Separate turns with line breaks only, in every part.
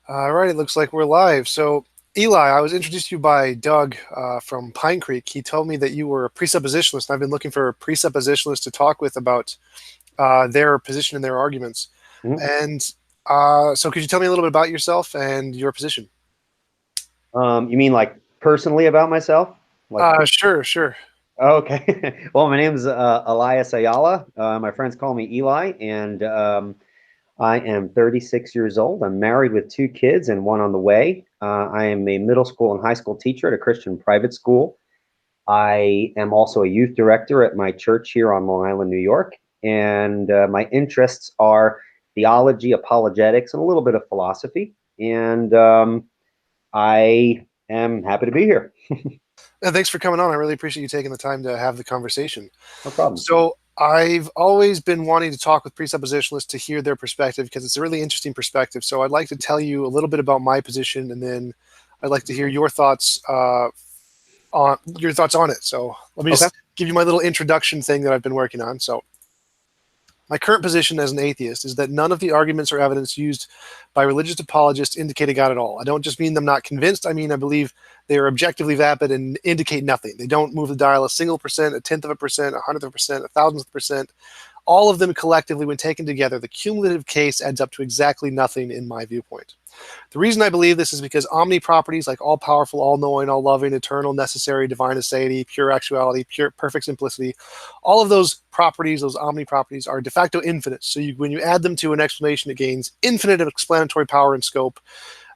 All right, it looks like we're live. So, Eli, I was introduced to you by Doug from Pine Creek. He told me that you were a presuppositionalist, and I've been looking for a presuppositionalist to talk with about their position and their arguments.
Mhm.
And so, could you tell me a little bit about yourself and your position?
You mean like personally about myself?
Sure, sure.
Okay. Well, my name's Elias Ayala. My friends call me Eli, and I am 36 years old. I'm married with two kids and one on the way. I am a middle school and high school teacher at a Christian private school. I am also a youth director at my church here on Long Island, New York. And my interests are theology, apologetics, and a little bit of philosophy. And I am happy to be here.
Thanks for coming on. I really appreciate you taking the time to have the conversation.
No problem.
So, I've always been wanting to talk with presuppositionalists to hear their perspective because it's a really interesting perspective. So, I'd like to tell you a little bit about my position, and then I'd like to hear your thoughts on it. So let me
Okay.
just give you my little introduction thing that I've been working on. So my current position as an atheist is that none of the arguments or evidence used by religious apologists indicate a God at all. I don't just mean them not convinced. I mean, I believe they are objectively vapid and indicate nothing. They don't move the dial a single percent, a tenth of a percent, a hundredth of a percent, a thousandth of a percent. All of them collectively, when taken together, the cumulative case adds up to exactly nothing in my viewpoint. The reason I believe this is because omni properties like all powerful, all knowing, all loving, eternal, necessary, divine aseity, pure actuality, pure perfect simplicity, all of those properties, those omni properties, are de facto infinite. So when you add them to an explanation, it gains infinite explanatory power and scope,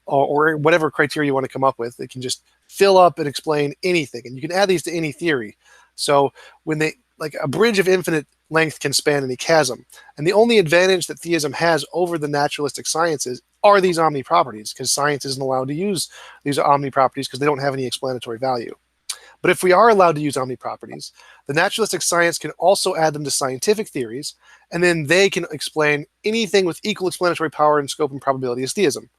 or whatever criteria you want to come up with. It can just fill up and explain anything. And you can add these to any theory. So when they, like a bridge of infinite length can span any chasm. And the only advantage that theism has over the naturalistic sciences are these omni properties, because science isn't allowed to use these omni properties because they don't have any explanatory value. But if we are allowed to use omni properties, the naturalistic science can also add them to scientific theories, and then they can explain anything with equal explanatory power and scope and probability as theism.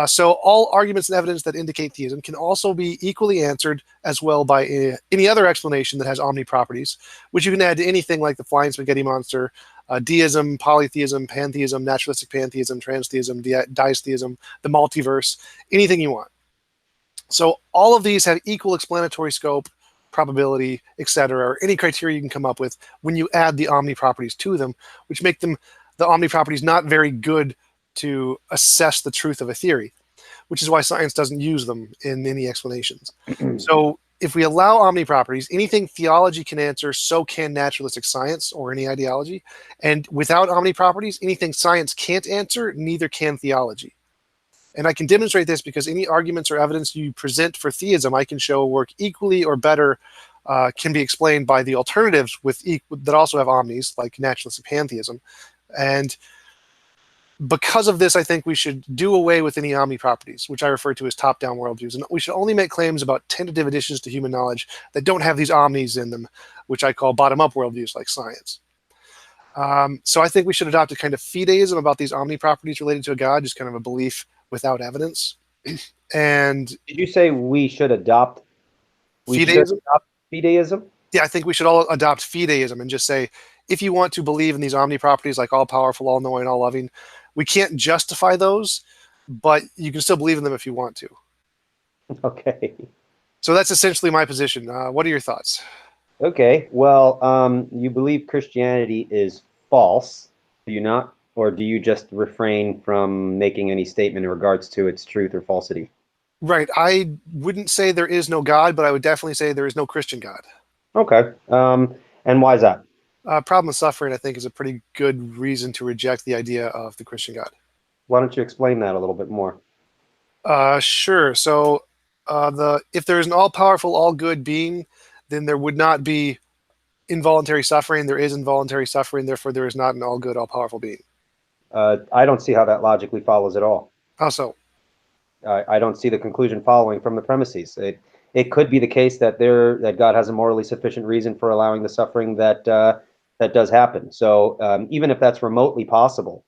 So all arguments and evidence that indicate theism can also be equally answered as well by any other explanation that has omni properties, which you can add to anything like the flying spaghetti monster, deism, polytheism, pantheism, naturalistic pantheism, transtheism, diestheism, the multiverse, anything you want. So all of these have equal explanatory scope, probability, etc., or any criteria you can come up with when you add the omni properties to them, which make them the omni properties not very good to assess the truth of a theory, which is why science doesn't use them in any explanations. So if we allow omni properties, anything theology can answer, so can naturalistic science or any ideology. And without omni properties, anything science can't answer, neither can theology. And I can demonstrate this because any arguments or evidence you present for theism, I can show work equally or better, can be explained by the alternatives that also have omnis, like naturalistic pantheism. And because of this, I think we should do away with any omni properties, which I refer to as top-down worldviews. And we should only make claims about tentative additions to human knowledge that don't have these omnis in them, which I call bottom-up worldviews like science. So I think we should adopt a kind of fideism about these omni properties related to a God, just kind of a belief without evidence. And
Did you say we should
fideism,
adopt fideism?
yeah, I think we should all adopt fideism and just say, if you want to believe in these omni properties like all powerful, all knowing, all loving, we can't justify those, but you can still believe in them if you want to.
Okay.
So that's essentially my position. What are your thoughts?
Okay. Well, you believe Christianity is false, do you not? Or do you just refrain from making any statement in regards to its truth or falsity?
Right. I wouldn't say there is no God, but I would definitely say there is no Christian God.
Okay. And why is that?
Problem of suffering, I think, is a pretty good reason to reject the idea of the Christian God.
Why don't you explain that a little bit more?
Sure. So, if there is an all-powerful, all-good being, then there would not be involuntary suffering. There is involuntary suffering. Therefore, there is not an all-good, all-powerful being.
I don't see how that logically follows at all.
How so?
I don't see the conclusion following from the premises. It could be the case that God has a morally sufficient reason for allowing the suffering that does happen. So even if that's remotely possible,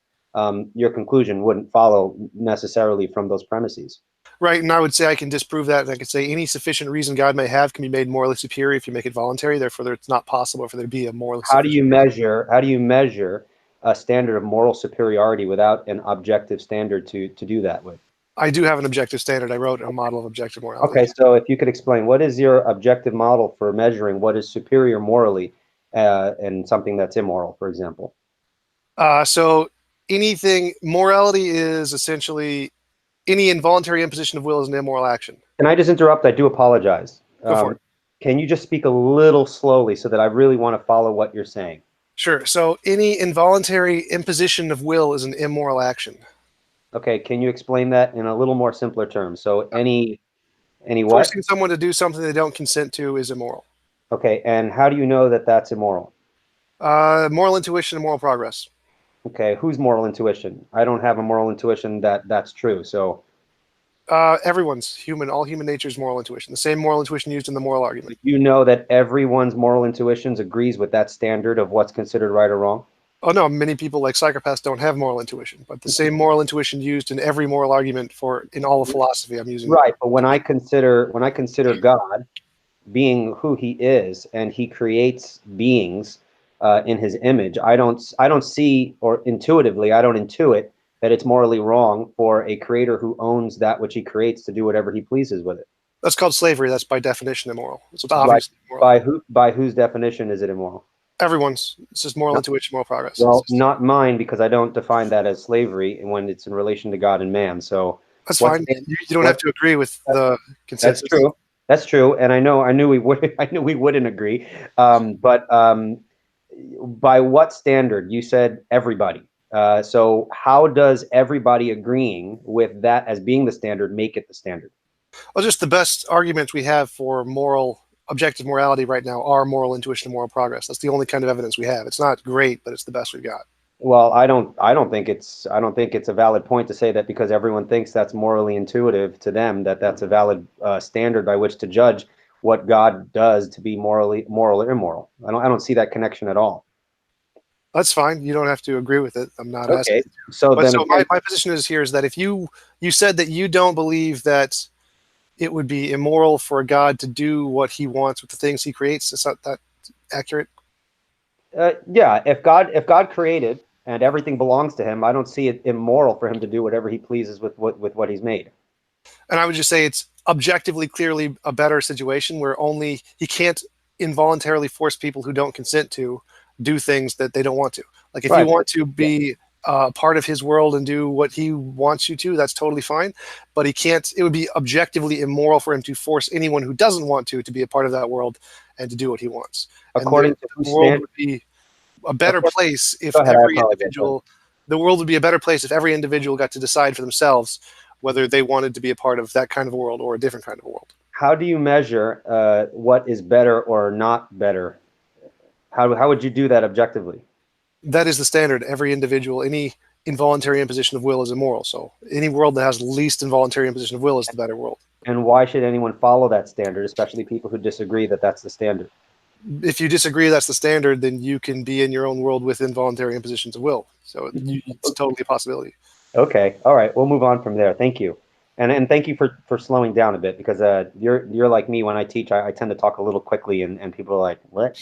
your conclusion wouldn't follow necessarily from those premises.
Right, and I would say I can disprove that, and I could say any sufficient reason God may have can be made morally superior if you make it voluntary. Therefore, it's not possible for there to be a morally
How do you
sufficient reason.
measure? How do you measure a standard of moral superiority without an objective standard to do that with?
I do have an objective standard. I wrote a model of objective morality.
Okay, so if you could explain, what is your objective model for measuring what is superior morally and something that's immoral, for example?
So anything, morality is essentially any involuntary imposition of will is an immoral action.
Can I just interrupt? I do apologize.
Go for it.
Can you just speak a little slowly so that I really want to follow what you're saying?
Sure. So any involuntary imposition of will is an immoral action.
Okay, can you explain that in a little more simpler terms? So any what?
Forcing someone to do something they don't consent to is immoral.
Okay, and how do you know that that's immoral?
Moral intuition and moral progress.
Okay, whose moral intuition? I don't have a moral intuition that's true. So
Everyone's human, all human nature is moral intuition. The same moral intuition used in the moral argument.
you know that everyone's moral intuitions agrees with that standard of what's considered right or wrong?
Oh no, many people like psychopaths don't have moral intuition, but the same moral intuition used in every moral argument in all of philosophy I'm using.
Right, but when I consider God being who he is and he creates beings in his image, I don't see, or intuitively I don't intuit that it's morally wrong for a creator who owns that which he creates to do whatever he pleases with it.
That's called slavery. That's by definition immoral. So it's obviously immoral.
By whose definition is it immoral?
Everyone's. It's just moral intuition, moral progress.
Well, not mine, because I don't define that as slavery when it's in relation to God and man. So
that's fine. You don't have to agree with the consensus.
That's true. That's true, and I knew we would. I knew we wouldn't agree. But by what standard? You said everybody. So how does everybody agreeing with that as being the standard make it the standard?
Well, just the best arguments we have for objective morality right now are moral intuition and moral progress. That's the only kind of evidence we have. It's not great, but it's the best we've got.
Well, I don't think it's a valid point to say that because everyone thinks that's morally intuitive to them that's a valid standard by which to judge what God does to be moral or immoral. I don't see that connection at all.
That's fine. You don't have to agree with it. I'm not asking.
So
my position is that if you said that you don't believe that it would be immoral for God to do what he wants with the things he creates, is that accurate?
Yeah, if God created and everything belongs to him, I don't see it immoral for him to do whatever he pleases with what he's made.
And I would just say it's objectively, clearly a better situation where he can't involuntarily force people who don't consent to do things that they don't want to. Like if you want to be part of his world and do what he wants you to, that's totally fine. But he can't. It would be objectively immoral for him to force anyone who doesn't want to be a part of that world and to do what he wants.
According to
the world would be a better place if every individual. The world would be a better place if every individual got to decide for themselves whether they wanted to be a part of that kind of a world or a different kind of a world.
How do you measure what is better or not better? How would you do that objectively?
That is the standard. Every individual, any involuntary imposition of will is immoral. So any world that has least involuntary imposition of will is the better world.
And why should anyone follow that standard, especially people who disagree that that's the standard?
If you disagree that's the standard, then you can be in your own world with involuntary impositions of will. So it's totally a possibility.
Okay. All right. We'll move on from there. Thank you. And thank you for slowing down a bit, because you're like me when I teach. I tend to talk a little quickly, and people are like, what?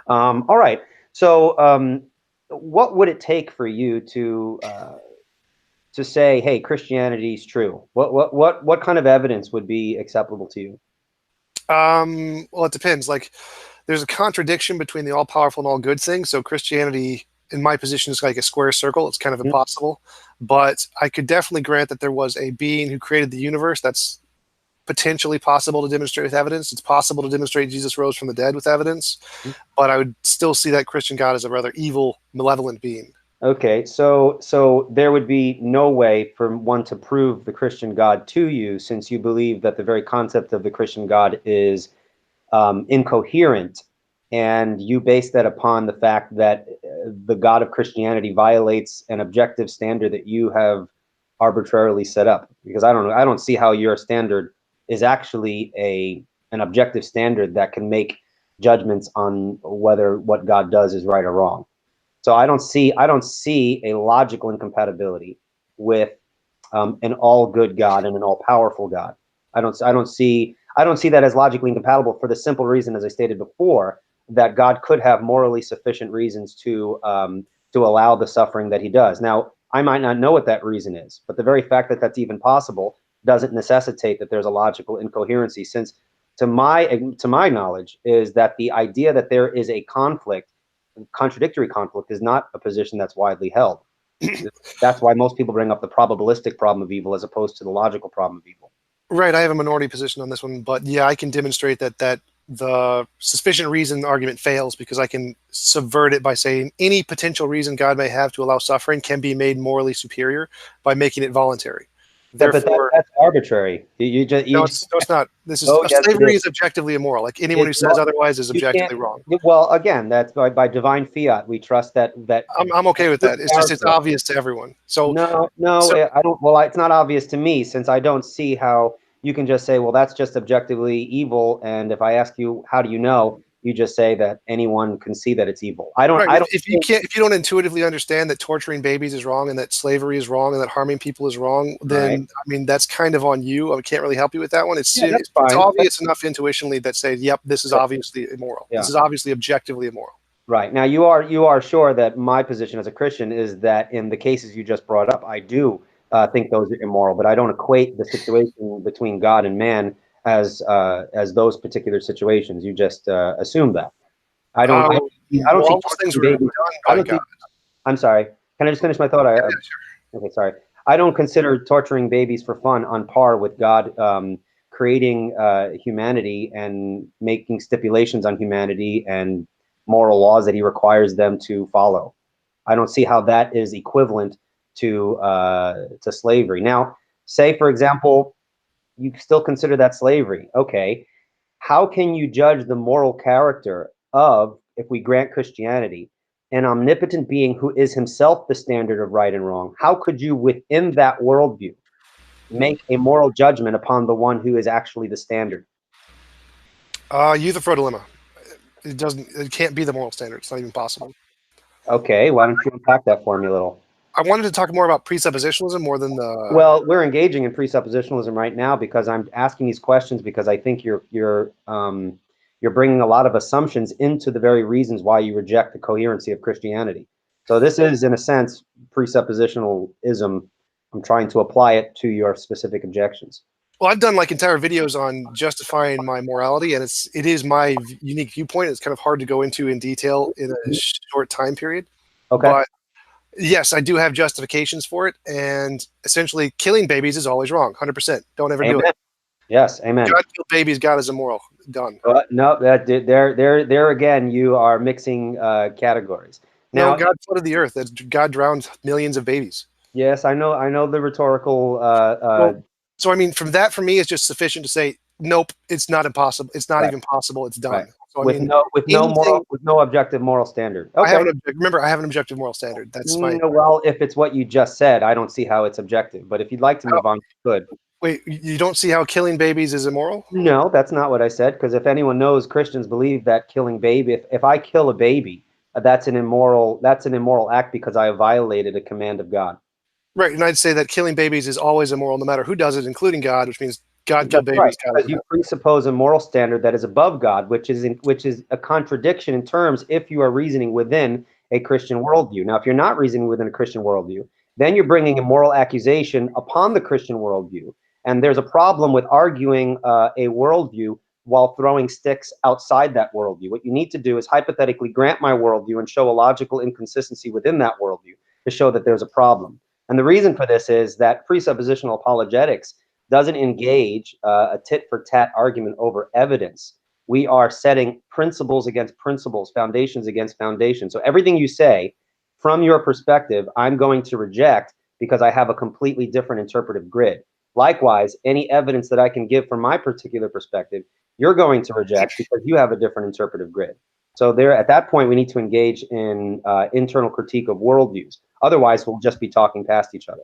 All right. So what would it take for you to say, hey, Christianity is true? What kind of evidence would be acceptable to you?
Well, it depends. Like, there's a contradiction between the all-powerful and all-good thing. So Christianity, in my position, is like a square circle. It's kind of impossible. But I could definitely grant that there was a being who created the universe. That's potentially possible to demonstrate with evidence. It's possible to demonstrate Jesus rose from the dead with evidence. But I would still see that Christian God as a rather evil, malevolent being.
Okay, so there would be no way for one to prove the Christian God to you, since you believe that the very concept of the Christian God is incoherent, and you base that upon the fact that the God of Christianity violates an objective standard that you have arbitrarily set up. Because I don't see how your standard is actually an objective standard that can make judgments on whether what God does is right or wrong. So I don't see a logical incompatibility with an all-good God and an all-powerful God. I don't see that as logically incompatible, for the simple reason, as I stated before, that God could have morally sufficient reasons to to allow the suffering that he does. Now, I might not know what that reason is, but the very fact that that's even possible doesn't necessitate that there's a logical incoherency, since to my knowledge is that the idea that there is a conflict, contradictory conflict, is not a position that's widely held. That's why most people bring up the probabilistic problem of evil as opposed to the logical problem of evil.
Right, I have a minority position on this one, but yeah, I can demonstrate that the sufficient reason argument fails because I can subvert it by saying any potential reason God may have to allow suffering can be made morally superior by making it voluntary.
Yeah, but
Therefore,
that's arbitrary. You just
no, it's not. This is
oh yes, it
slavery
is.
is objectively immoral. Like anyone who says otherwise is
You can't.
objectively wrong.
Well, again, that's by divine fiat. We trust that
I'm okay with that. It's just it's
character.
obvious to everyone. So
No, I don't. Well, it's not obvious to me, since I don't see how you can just say, well, that's just objectively evil. And if I ask you, how do you know? You just say that anyone can see that it's evil. I don't.
right,
I don't.
if you can't, if you don't intuitively understand that torturing babies is wrong and that slavery is wrong and that harming people is wrong, then
Right.
I mean that's kind of on you. I can't really help you with that one.
Yeah, that's
It's
fine.
obvious enough intuitionally that say, yep, this is obviously immoral.
Yeah.
This is obviously objectively immoral.
Right. Now you are sure that my position as a Christian is that in the cases you just brought up, I do think those are immoral, but I don't equate the situation between God and man as those particular situations. You just assume that. I don't. I, I don't
Well,
see
all those things
torturing
were
babies.
done
I
by
don't
God.
see. I'm sorry. Can I just finish my thought?
Yeah, sure.
Okay, sorry. I don't consider torturing babies for fun on par with God creating humanity and making stipulations on humanity and moral laws that he requires them to follow. I don't see how that is equivalent to slavery. Now, say for example, you still consider that slavery. Okay, how can you judge the moral character of, if we grant Christianity, an omnipotent being who is himself the standard of right and wrong? How could you, within that worldview, make a moral judgment upon the one who is actually the standard?
Euthyphro dilemma. It doesn't. It can't be the moral standard. It's not even possible.
Okay, why don't you unpack that for me a little?
I wanted to talk more about presuppositionalism more than the.
Well, we're engaging in presuppositionalism right now because I'm asking these questions because I think you're bringing a lot of assumptions into the very reasons why you reject the coherency of Christianity. So this is, in a sense, presuppositionalism. I'm trying to apply it to your specific objections.
Well, I've done like entire videos on justifying my morality, and it is my unique viewpoint. It's kind of hard to go into in detail in a short time period.
Okay.
But yes, I do have justifications for it, and essentially, killing babies is always wrong. 100%. Don't ever do
Amen.
it.
Yes, amen.
God killed babies. God is immoral. Done.
No, there again, you are mixing categories.
No,
Now,
God flooded the earth. God drowned millions of babies.
yes, I know the rhetorical.
Well, so I mean, from that, for me, it's just sufficient to say, nope, it's not impossible. It's not
Right.
even possible. It's done.
Right.
So I
With
mean,
no objective moral standard.
I
Okay.
have remember, I have an objective moral standard. That's my.
Well, if it's what you just said, I don't see how it's objective. But if you'd like to move on, good.
Wait, you don't see how killing babies is immoral?
No, that's not what I said. Because if anyone knows, Christians believe that killing baby, if I kill a baby, that's an immoral act because I have violated a command of God.
Right, and I'd say that killing babies is always immoral, no matter who does it, including God, which means God killed
That's right,
babies. God
because you presuppose a moral standard that is above God, which is a contradiction in terms if you are reasoning within a Christian worldview. Now, if you're not reasoning within a Christian worldview, then you're bringing a moral accusation upon the Christian worldview, and there's a problem with arguing a worldview while throwing sticks outside that worldview. What you need to do is hypothetically grant my worldview and show a logical inconsistency within that worldview to show that there's a problem. And the reason for this is that presuppositional apologetics doesn't engage a tit-for-tat argument over evidence. We are setting principles against principles, foundations against foundations. So everything you say, from your perspective, I'm going to reject because I have a completely different interpretive grid. Likewise, any evidence that I can give from my particular perspective, you're going to reject because you have a different interpretive grid. So there, at that point, we need to engage in internal critique of worldviews. Otherwise, we'll just be talking past each other.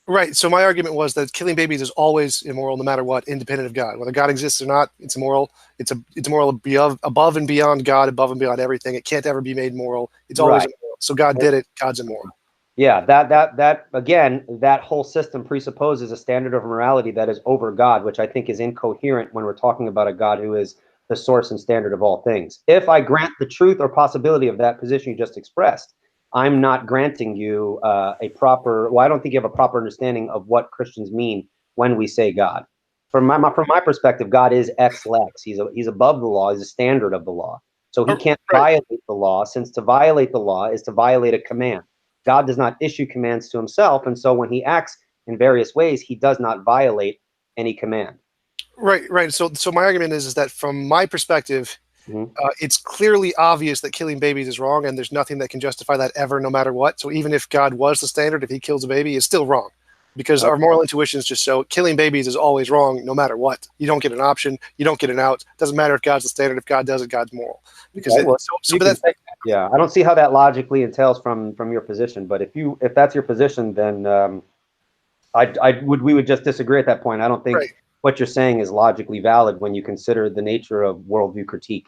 Right. So my argument was that killing babies is always immoral, no matter what, independent of God. Whether God exists or not, it's immoral. It's immoral above and beyond God, above and beyond everything. It can't ever be made moral. It's always immoral. So God did it. God's immoral.
Yeah, that again, that whole system presupposes a standard of morality that is over God, which I think is incoherent when we're talking about a God who is the source and standard of all things. If I grant the truth or possibility of that position you just expressed, I'm not granting you a proper. Well, I don't think you have a proper understanding of what Christians mean when we say God. From my perspective, God is ex lex. He's above the law. He's a standard of the law. So he
Oh,
can't
right.
violate the law, since to violate the law is to violate a command. God does not issue commands to himself, and so when he acts in various ways, he does not violate any command.
Right, right. So my argument is that from my perspective,
Mhm.
it's clearly obvious that killing babies is wrong, and there's nothing that can justify that ever, no matter what. So even if God was the standard, if he kills a baby, it's still wrong, because our moral intuitions just show killing babies is always wrong, no matter what. You don't get an option, you don't get an out. Doesn't matter if God's the standard. If God does it, God's moral. Because
Okay, well, you
but
can
that's
say that. Yeah, I don't see how that logically entails from your position, but if that's your position, then we would just disagree at that point. I don't think
right.
what you're saying is logically valid when you consider the nature of worldview critique.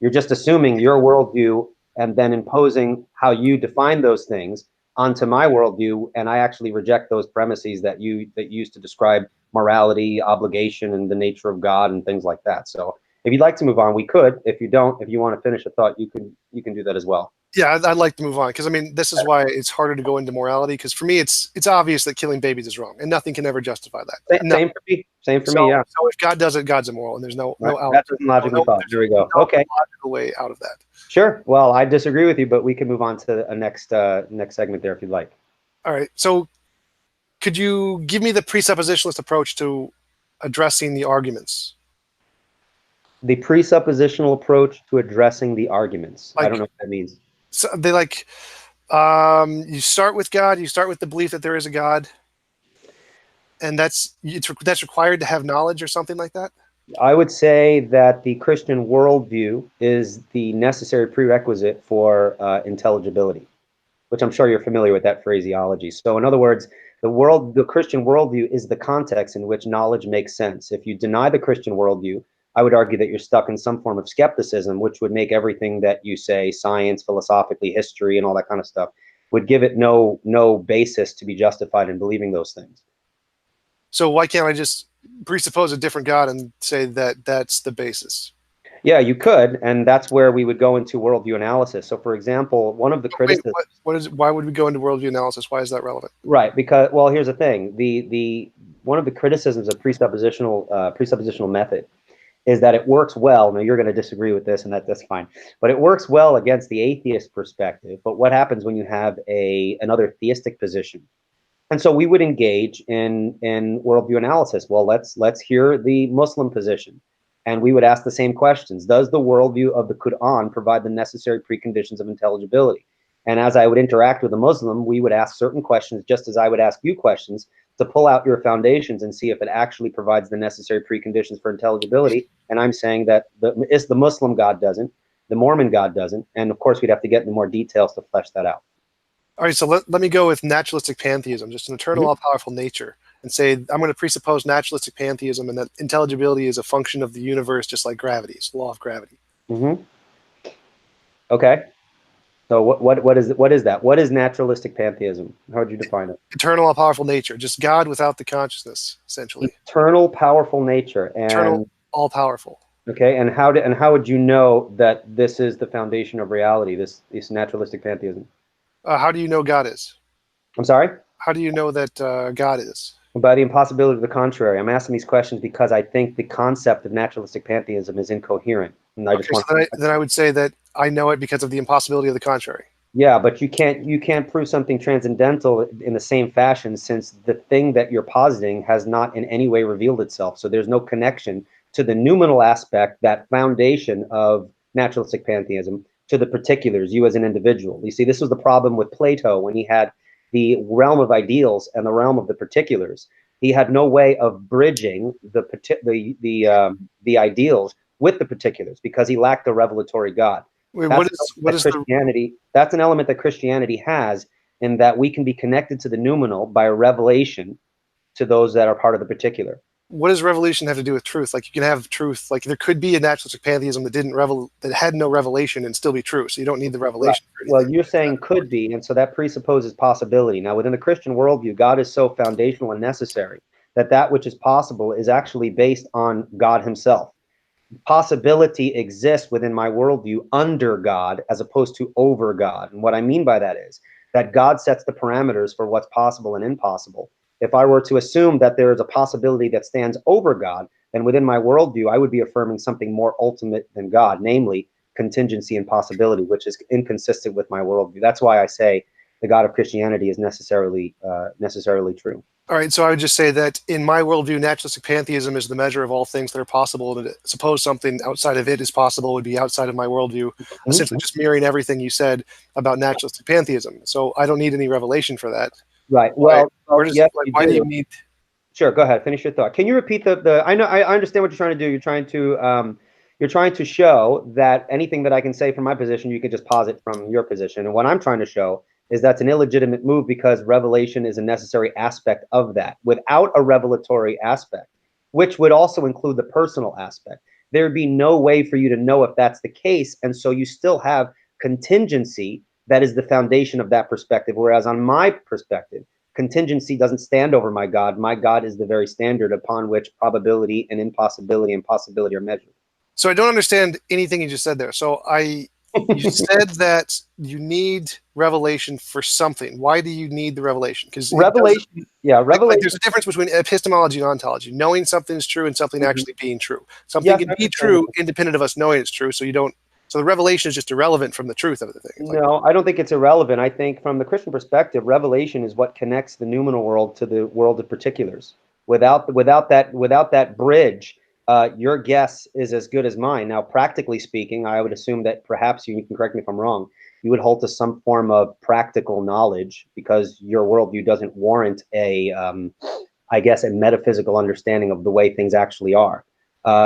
You're just assuming your worldview and then imposing how you define those things onto my worldview, and I actually reject those premises that you used to describe morality, obligation, and the nature of God and things like that. So if you'd like to move on, we could. If you don't, if you want to finish a thought, you can do that as well.
Yeah, I'd like to move on, because I mean, this is why it's harder to go into morality. Because for me, it's obvious that killing babies is wrong, and nothing can ever justify that. No.
Same for me. Same for
So,
me. Yeah.
so if God does it, God's immoral, and there's no
Right.
out,
That doesn't logically follow. There we go.
no
Okay.
logical way out of that.
Sure. Well, I disagree with you, but we can move on to a next segment there if you'd like.
All right. So could you give me the presuppositionalist approach to addressing the arguments?
The presuppositional approach to addressing the arguments. I don't know
Like,
what that means.
so they like, you start with God, you start with the belief that there is a God, and that's required to have knowledge or something like that.
I would say that the Christian worldview is the necessary prerequisite for intelligibility, which I'm sure you're familiar with that phraseology. So, in other words, the Christian worldview is the context in which knowledge makes sense. If you deny the Christian worldview, I would argue that you're stuck in some form of skepticism, which would make everything that you say, science, philosophically, history, and all that kind of stuff, would give it no basis to be justified in believing those things.
So why can't I just presuppose a different God and say that that's the basis?
Yeah, you could, and that's where we would go into worldview analysis. So, for example, one of the
Wait,
criticisms.
what is? Why would we go into worldview analysis? Why is that relevant?
Right, because well, here's the thing: the one of the criticisms of presuppositional method is that it works well. Now, you're going to disagree with this, and that's fine, but it works well against the atheist perspective. But what happens when you have another theistic position? And so we would engage in worldview analysis. Well, let's hear the Muslim position, and we would ask the same questions. Does the worldview of the Quran provide the necessary preconditions of intelligibility? And as I would interact with a Muslim, we would ask certain questions, just as I would ask you questions, to pull out your foundations and see if it actually provides the necessary preconditions for intelligibility. And I'm saying that the Muslim God doesn't, the Mormon God doesn't, and of course we'd have to get into more details to flesh that out.
All right, so let me go with naturalistic pantheism, just an eternal, all-powerful nature, and say I'm going to presuppose naturalistic pantheism and that intelligibility is a function of the universe, just like gravity. It's the law of gravity.
Mm-hmm. Okay. So what is that? What is naturalistic pantheism? How would you define it?
Eternal, all-powerful nature, just God without the consciousness, essentially.
Eternal, powerful nature, and
Eternal, all-powerful.
okay. And how would you know that this is the foundation of reality? This naturalistic pantheism.
How do you know God is?
I'm sorry.
How do you know that God is?
By the impossibility of the contrary. I'm asking these questions because I think the concept of naturalistic pantheism is incoherent, and I just
Okay,
want.
so then I would say that I know it because of the impossibility of the contrary.
Yeah, but you can't prove something transcendental in the same fashion, since the thing that you're positing has not in any way revealed itself. So there's no connection to the noumenal aspect, that foundation of naturalistic pantheism, to the particulars, you as an individual. You see, this was the problem with Plato when he had the realm of ideals and the realm of the particulars. He had no way of bridging the ideals with the particulars because he lacked the revelatory God.
Wait,
That's
what is the
Christianity. That's an element that Christianity has, in that we can be connected to the noumenal by a revelation to those that are part of the particular.
what does revelation have to do with truth? Like you can have truth, like there could be a naturalistic pantheism that had no revelation and still be true. So you don't need the revelation for
Well,
anything.
you're saying could be, and so that presupposes possibility. Now, within the Christian worldview, God is so foundational and necessary that which is possible is actually based on God Himself. possibility exists within my worldview under God as opposed to over God. And what I mean by that is that God sets the parameters for what's possible and impossible. If I were to assume that there is a possibility that stands over God, then within my worldview, I would be affirming something more ultimate than God, namely contingency and possibility, which is inconsistent with my worldview. That's why I say the God of Christianity is necessarily true.
All right, so I would just say that in my worldview, naturalistic pantheism is the measure of all things that are possible. And suppose something outside of it is possible would be outside of my worldview, essentially just mirroring everything you said about naturalistic pantheism. So I don't need any revelation for that.
Right. Well, yes,
why do you need?
Sure. Go ahead. Finish your thought. Can you repeat the? I know. I understand what you're trying to do. You're trying to show that anything that I can say from my position, you can just posit from your position. And what I'm trying to show is that's an illegitimate move because revelation is a necessary aspect of that. Without a revelatory aspect, which would also include the personal aspect, there'd be no way for you to know if that's the case. And so you still have contingency that is the foundation of that perspective. Whereas on my perspective, contingency doesn't stand over my God. My God is the very standard upon which probability and impossibility and possibility are measured.
So I don't understand anything you just said there. You said that you need revelation for something. Why do you need the revelation? Because
revelation,
like there's a difference between epistemology and ontology. Knowing something is true and something actually being true. Something can be true independent of us knowing it's true. So the revelation is just irrelevant from the truth of the thing.
No, I don't think it's irrelevant. I think from the Christian perspective, revelation is what connects the noumenal world to the world of particulars. Without that bridge, your guess is as good as mine. Now, practically speaking, I would assume that perhaps you can correct me if I'm wrong. You would hold to some form of practical knowledge because your worldview doesn't warrant I guess, a metaphysical understanding of the way things actually are.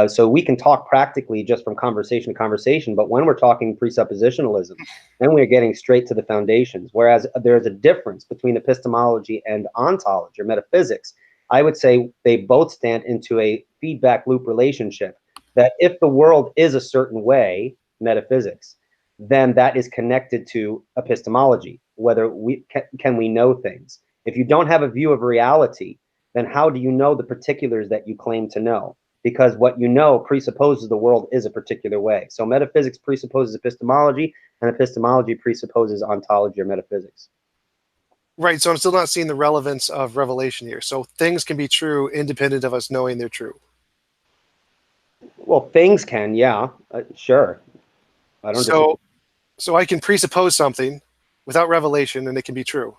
So we can talk practically just from conversation to conversation, but when we're talking presuppositionalism, then we're getting straight to the foundations. Whereas there's a difference between epistemology and ontology or metaphysics. I would say they both stand into a feedback loop relationship that if the world is a certain way, metaphysics, then that is connected to epistemology, whether we can we know things. If you don't have a view of reality, then how do you know the particulars that you claim to know? Because what you know presupposes the world is a particular way. So metaphysics presupposes epistemology, and epistemology presupposes ontology or metaphysics.
Right, so I'm still not seeing the relevance of revelation here. So things can be true independent of us knowing they're true.
Well, things can, yeah, sure. I don't disagree.
So I can presuppose something without revelation, and it can be true.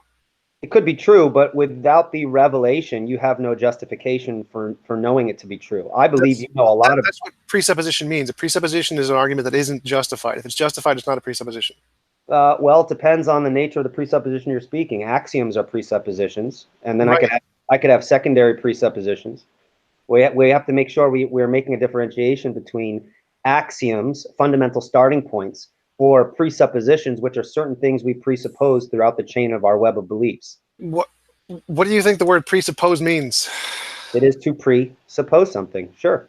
It could be true, but without the revelation, you have no justification for knowing it to be true. I believe you know a lot of.
That's what presupposition means. A presupposition is an argument that isn't justified. If it's justified, it's not a presupposition.
Well, it depends on the nature of the presupposition you're speaking. Axioms are presuppositions, and then right. I could have secondary presuppositions. We have to make sure we're making a differentiation between axioms, fundamental starting points, or presuppositions, which are certain things we presuppose throughout the chain of our web of beliefs.
What do you think the word presuppose means?
It is to presuppose something. Sure.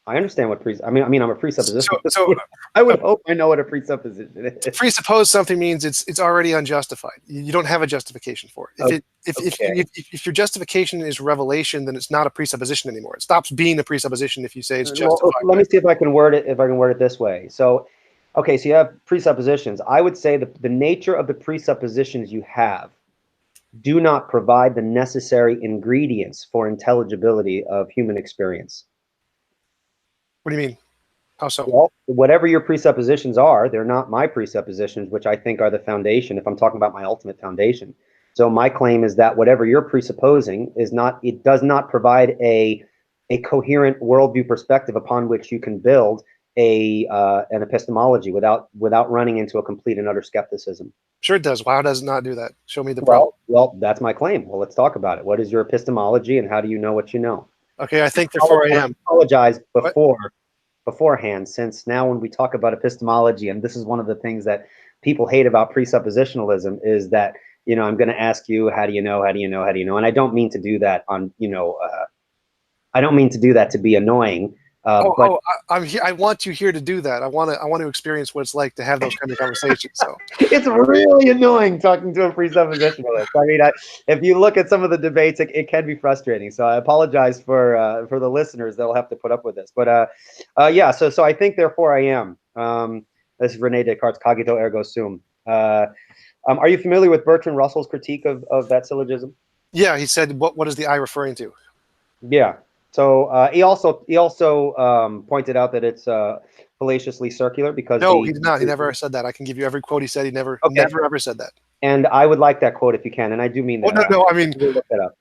I understand what I'm a presupposition. So I would hope I know what a presupposition is.
To presuppose something means it's already unjustified. You don't have a justification for it. If your justification is revelation, then it's not a presupposition anymore. It stops being a presupposition if you say it's justified.
Well, let me see if I can word it this way. So, okay, so you have presuppositions. I would say the nature of the presuppositions you have do not provide the necessary ingredients for intelligibility of human experience.
What do you mean? How so?
Well, whatever your presuppositions are, they're not my presuppositions, which I think are the foundation, if I'm talking about my ultimate foundation. So my claim is that whatever you're presupposing it does not provide a coherent worldview perspective upon which you can build an epistemology without running into a complete and utter skepticism.
Sure it does. Why does it not do that? Show me the problem.
Well, that's my claim. Well, let's talk about it. What is your epistemology, and how do you know what you know?
Okay, I think therefore I am.
Apologize beforehand, since now when we talk about epistemology, and this is one of the things that people hate about presuppositionalism, is that I'm going to ask you, how do you know, and I don't mean to do that I don't mean to do that to be annoying. But
I'm here. I want you here to do that. I want to experience what it's like to have those kind of conversations. So
it's really annoying talking to a presuppositionalist. I mean, if you look at some of the debates, it can be frustrating. So I apologize for the listeners that'll have to put up with this. But yeah, so I think therefore I am. This is Rene Descartes' cogito ergo sum. Are you familiar with Bertrand Russell's critique of that syllogism?
yeah, he said, what is the I referring to?
Yeah. So he also pointed out that it's fallaciously circular because
No,
the
he did not. He never said that. I can give you every quote he said. He never
okay.
ever said that.
And I would like that quote if you can, and I do mean
Oh
that.
no, I mean,
We'll look that up.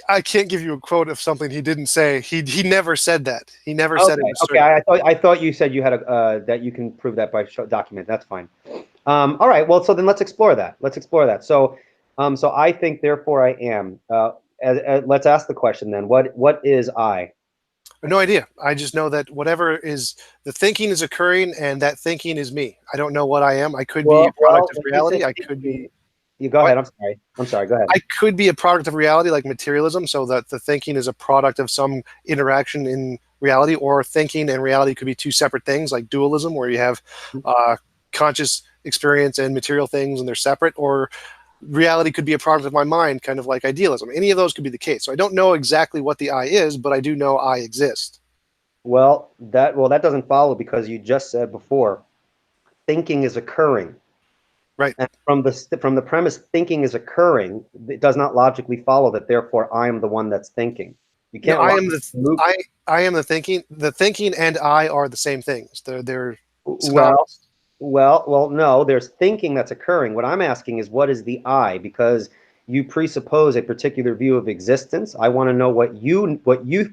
I can't give you a quote of something he didn't say. He never said that. He never said it
Okay,
was
okay.
certain.
I thought you said you had a that you can prove that by document. That's fine. All right. Well, so then let's explore that. Let's explore that. So, so I think, therefore, I am. Let's ask the question then. What is I?
No idea. I just know that whatever is the thinking is occurring, and that thinking is me. I don't know what I am. I could be a product of
When you say
reality. I could be
you go
what?
ahead. I'm sorry. I'm sorry. Go ahead.
I could be a product of reality, like materialism, so that the thinking is a product of some interaction in reality, or thinking and reality could be two separate things, like dualism, where you have conscious experience and material things, and they're separate, or reality could be a product of my mind, kind of like idealism. Any of those could be the case. So I don't know exactly what the I is, but I do know I exist.
That doesn't follow because you just said before, thinking is occurring.
Right.
And from the premise thinking is occurring, it does not logically follow that therefore I am the one that's thinking. You
No,
can't
I am the thinking. The thinking and I are the same things. They're
well,
synonymous.
no, there's thinking that's occurring. What I'm asking is what is the I? Because you presuppose a particular view of existence. I want to know what you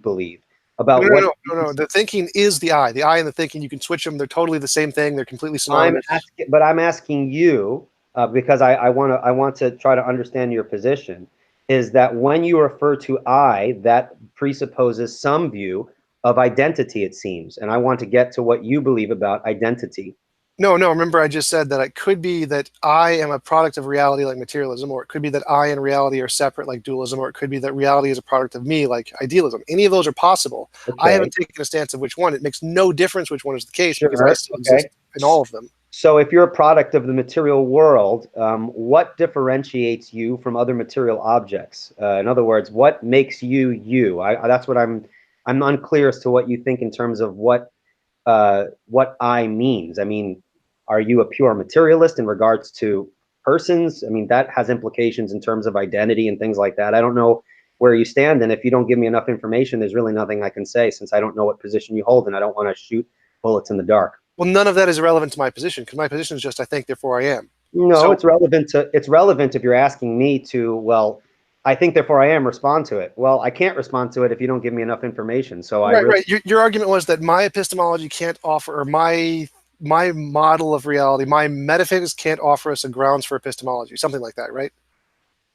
believe
No,
about
no,
what
no, no, no. The thinking is the I. The I and the thinking, you can switch them. They're totally the same thing. They're completely synonymous.
I'm asking you because I want to try to understand your position. Is that when you refer to I, that presupposes some view of identity, it seems, and I want to get to what you believe about identity.
No, no. Remember, I just said that it could be that I am a product of reality, like materialism, or it could be that I and reality are separate, like dualism, or it could be that reality is a product of me, like idealism. Any of those are possible. I
Okay,
haven't taken a stance of which one. It makes no difference which one is the case because I
sure.
still exist
Okay.
in all of them.
So if you're a product of the material world, what differentiates you from other material objects? In other words, what makes you you? That's what I'm unclear as to what you think in terms of what I means. I mean, are you a pure materialist in regards to persons? I mean, that has implications in terms of identity and things like that. I don't know where you stand, and if you don't give me enough information, there's really nothing I can say since I don't know what position you hold, and I don't want to shoot bullets in the dark.
Well, none of that is relevant to my position because my position is just I think, therefore I am.
No,
So
it's relevant if you're asking me to, well, I think therefore I am, respond to it. Well, I can't respond to it if you don't give me enough information. So I
right,
really
right. Your argument was that my epistemology can't offer, or my model of reality, my metaphysics can't offer us a grounds for epistemology, something like that, right?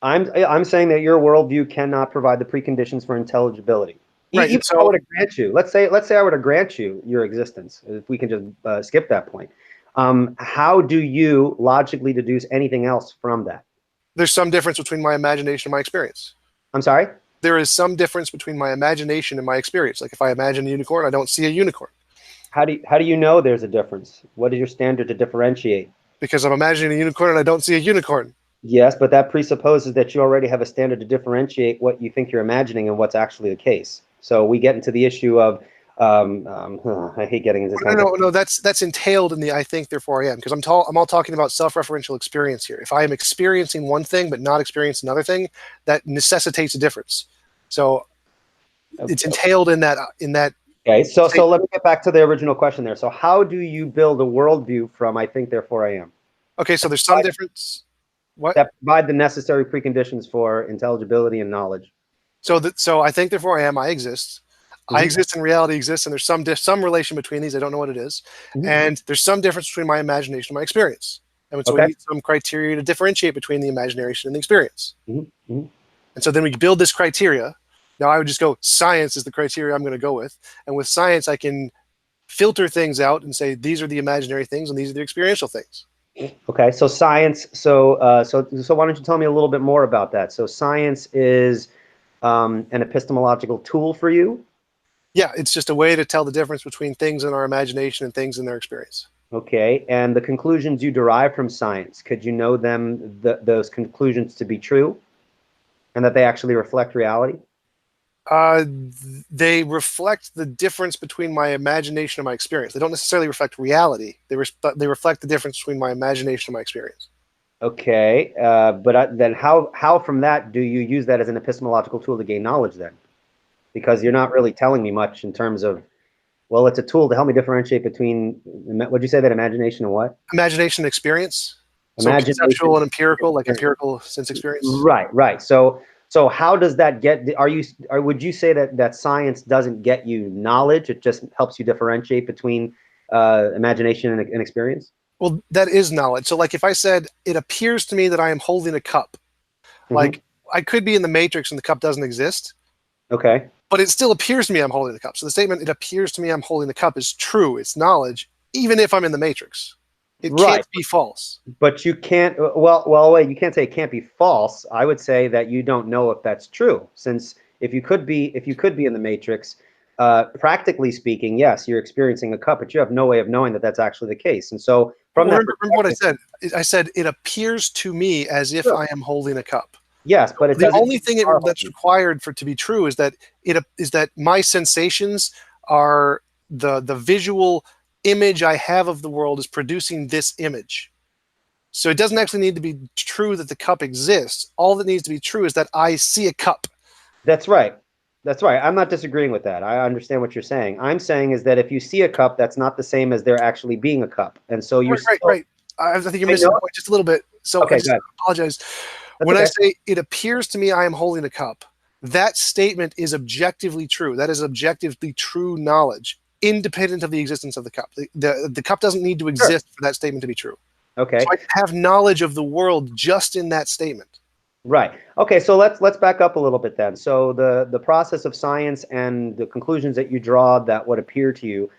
I'm saying that your worldview cannot provide the preconditions for intelligibility.
Right.
Even
And
if I
so
were to grant you, let's say I were to grant you your existence, if we can just skip that point, how do you logically deduce anything else from that?
there's some difference between my imagination and my experience.
I'm sorry?
There is some difference between my imagination and my experience. Like if I imagine a unicorn, I don't see a unicorn
How do you know there's a difference? What is your standard to differentiate?
because I'm imagining a unicorn and I don't see a unicorn.
Yes, but that presupposes that you already have a standard to differentiate what you think you're imagining and what's actually the case. So we get into the issue of, I hate getting into this
No,
kind of
no, no. That's entailed in the I think, therefore I am, because I'm all talking about self-referential experience here. If I am experiencing one thing but not experiencing another thing, that necessitates a difference. So
thing.
it's entailed in that.
Okay, so let me get back to the original question there. So how do you build a worldview from I think, therefore I am?
Okay, so there's some difference. What?
That provide the necessary preconditions for intelligibility and knowledge.
So I think, therefore I am. I exist. I
Mm-hmm.
exist and reality exists, and there's some relation between these. I don't know what it is,
Mm-hmm.
and there's some difference between my imagination and my experience. And so we
Okay.
need some criteria to differentiate between the imagination and the experience.
Mm-hmm. Mm-hmm.
And so then we build this criteria. Now I would just go, science is the criteria I'm going to go with. And with science, I can filter things out and say, these are the imaginary things and these are the experiential things.
Okay, so science. So why don't you tell me a little bit more about that? So science is an epistemological tool for you.
Yeah, it's just a way to tell the difference between things in our imagination and things in their experience.
Okay, and the conclusions you derive from science, could you know those conclusions to be true and that they actually reflect reality?
Uh, they reflect the difference between my imagination and my experience. They don't necessarily reflect reality. They reflect the difference between my imagination and my experience.
Okay, then how from that do you use that as an epistemological tool to gain knowledge then? Because you're not really telling me much in terms of, well, it's a tool to help me differentiate between, what'd you say, that imagination and what?
Imagination and experience. So
Imagination.
conceptual and empirical, like empirical sense experience.
Right. So how does that get, or would you say that science doesn't get you knowledge? It just helps you differentiate between imagination and experience?
Well, that is knowledge. So like if I said, it appears to me that I am holding a cup,
Mm-hmm.
like I could be in the matrix and the cup doesn't exist,
Okay.
but it still appears to me I'm holding the cup. So the statement, it appears to me I'm holding the cup, is true. It's knowledge, even if I'm in the matrix. It
Right.
can't be false.
But you can't, well, wait, you can't say it can't be false. I would say that you don't know if that's true, since if you could be in the matrix, practically speaking, yes, you're experiencing a cup, but you have no way of knowing that that's actually the case. And so from
Well,
that
remember what I
perspective,
said? I said, it appears to me as if
sure,
I am holding a cup.
yes, but it
The
doesn't
only
mean
thing
you are
that's
holding.
required for it to be true is that my sensations are the visual image I have of the world is producing this image. So it doesn't actually need to be true that the cup exists. All that needs to be true is that I see a cup.
That's right. That's right. I'm not disagreeing with that. I understand what you're saying. I'm saying is that if you see a cup, that's not the same as there actually being a cup. And so you're still,
Right. I think you're
I
missing the
know.
point just a little bit. So I
Okay,
just
good.
apologize.
That's
When I
okay.
say it appears to me I am holding a cup, that statement is objectively true. That is objectively true knowledge, independent of the existence of the cup. The cup doesn't need to
Sure.
exist for that statement to be true. So
Okay.
I have knowledge of the world just in that statement.
Right. Okay, so let's back up a little bit then. So the process of science and the conclusions that you draw that would appear to you,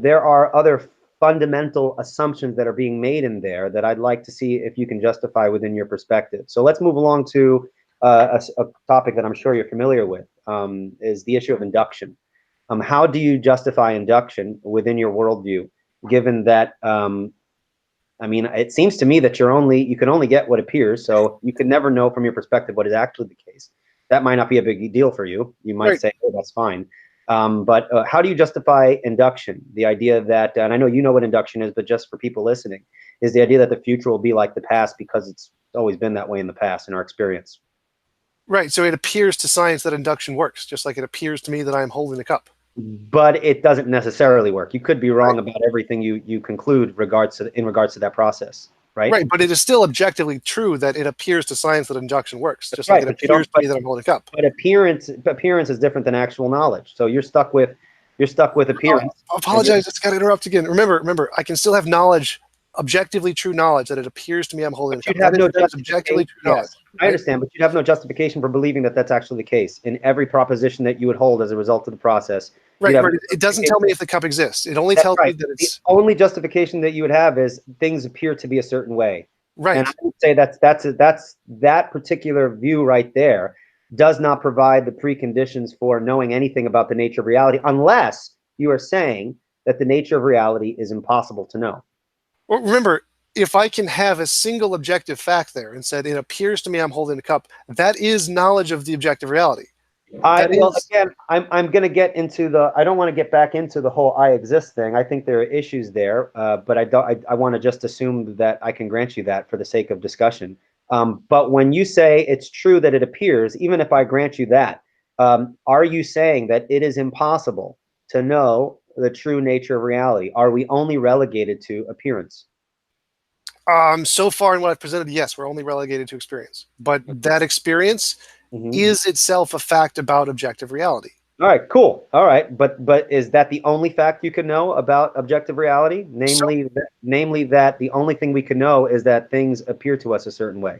there are other fundamental assumptions that are being made in there that I'd like to see if you can justify within your perspective. So let's move along to a topic that I'm sure you're familiar with, is the issue of induction. How do you justify induction within your worldview, given that I mean, it seems to me that you can only get what appears, so you can never know from your perspective what is actually the case. That might not be a big deal for you. You might
Right.
say, "Oh, that's fine." But how do you justify induction? The idea that, and I know you know what induction is, but just for people listening, is the idea that the future will be like the past because it's always been that way in the past in our experience.
Right. So it appears to science that induction works, just like it appears to me that I am holding a cup.
But it doesn't necessarily work. You could be
Right.
wrong about everything you conclude in regards to that process, right?
Right. But it is still objectively true that it appears to science that induction works,
That's
just like
right.
it
But you
appears
don't.
to me that I'm holding a cup.
But appearance is different than actual knowledge. So you're stuck with appearance.
I apologize. It's got to interrupt again. Remember, I can still have knowledge, objectively true knowledge, that it appears to me I'm holding a
But you'd
cup.
have no
That is objectively
justification.
true knowledge.
Yes, I
Right?
understand, but you'd have no justification for believing that that's actually the case in every proposition that you would hold as a result of the process. You'd
Right.
have
Right.
no
It doesn't tell me if the cup exists. It only
That's
tells me
right.
that
The
it's
only justification that you would have is things appear to be a certain way. And I
right.
would say that particular view right there does not provide the preconditions for knowing anything about the nature of reality, unless you are saying that the nature of reality is impossible to know.
Well, remember, if I can have a single objective fact there and said it appears to me I'm holding a cup, that is knowledge of the objective reality. That
Well,
is
again, I'm going to get into I don't want to get back into the whole I exist thing. I think there are issues there, but I don't. I want to just assume that I can grant you that for the sake of discussion. But when you say it's true that it appears, even if I grant you that, are you saying that it is impossible to know the true nature of reality? Are we only relegated to appearance?
so far in what I've presented, yes, we're only relegated to experience. But that experience
Mhm.
is itself a fact about objective reality.
All right, cool. All right, but is that the only fact you can know about objective reality?
So
Namely that the only thing we can know is that things appear to us a certain way.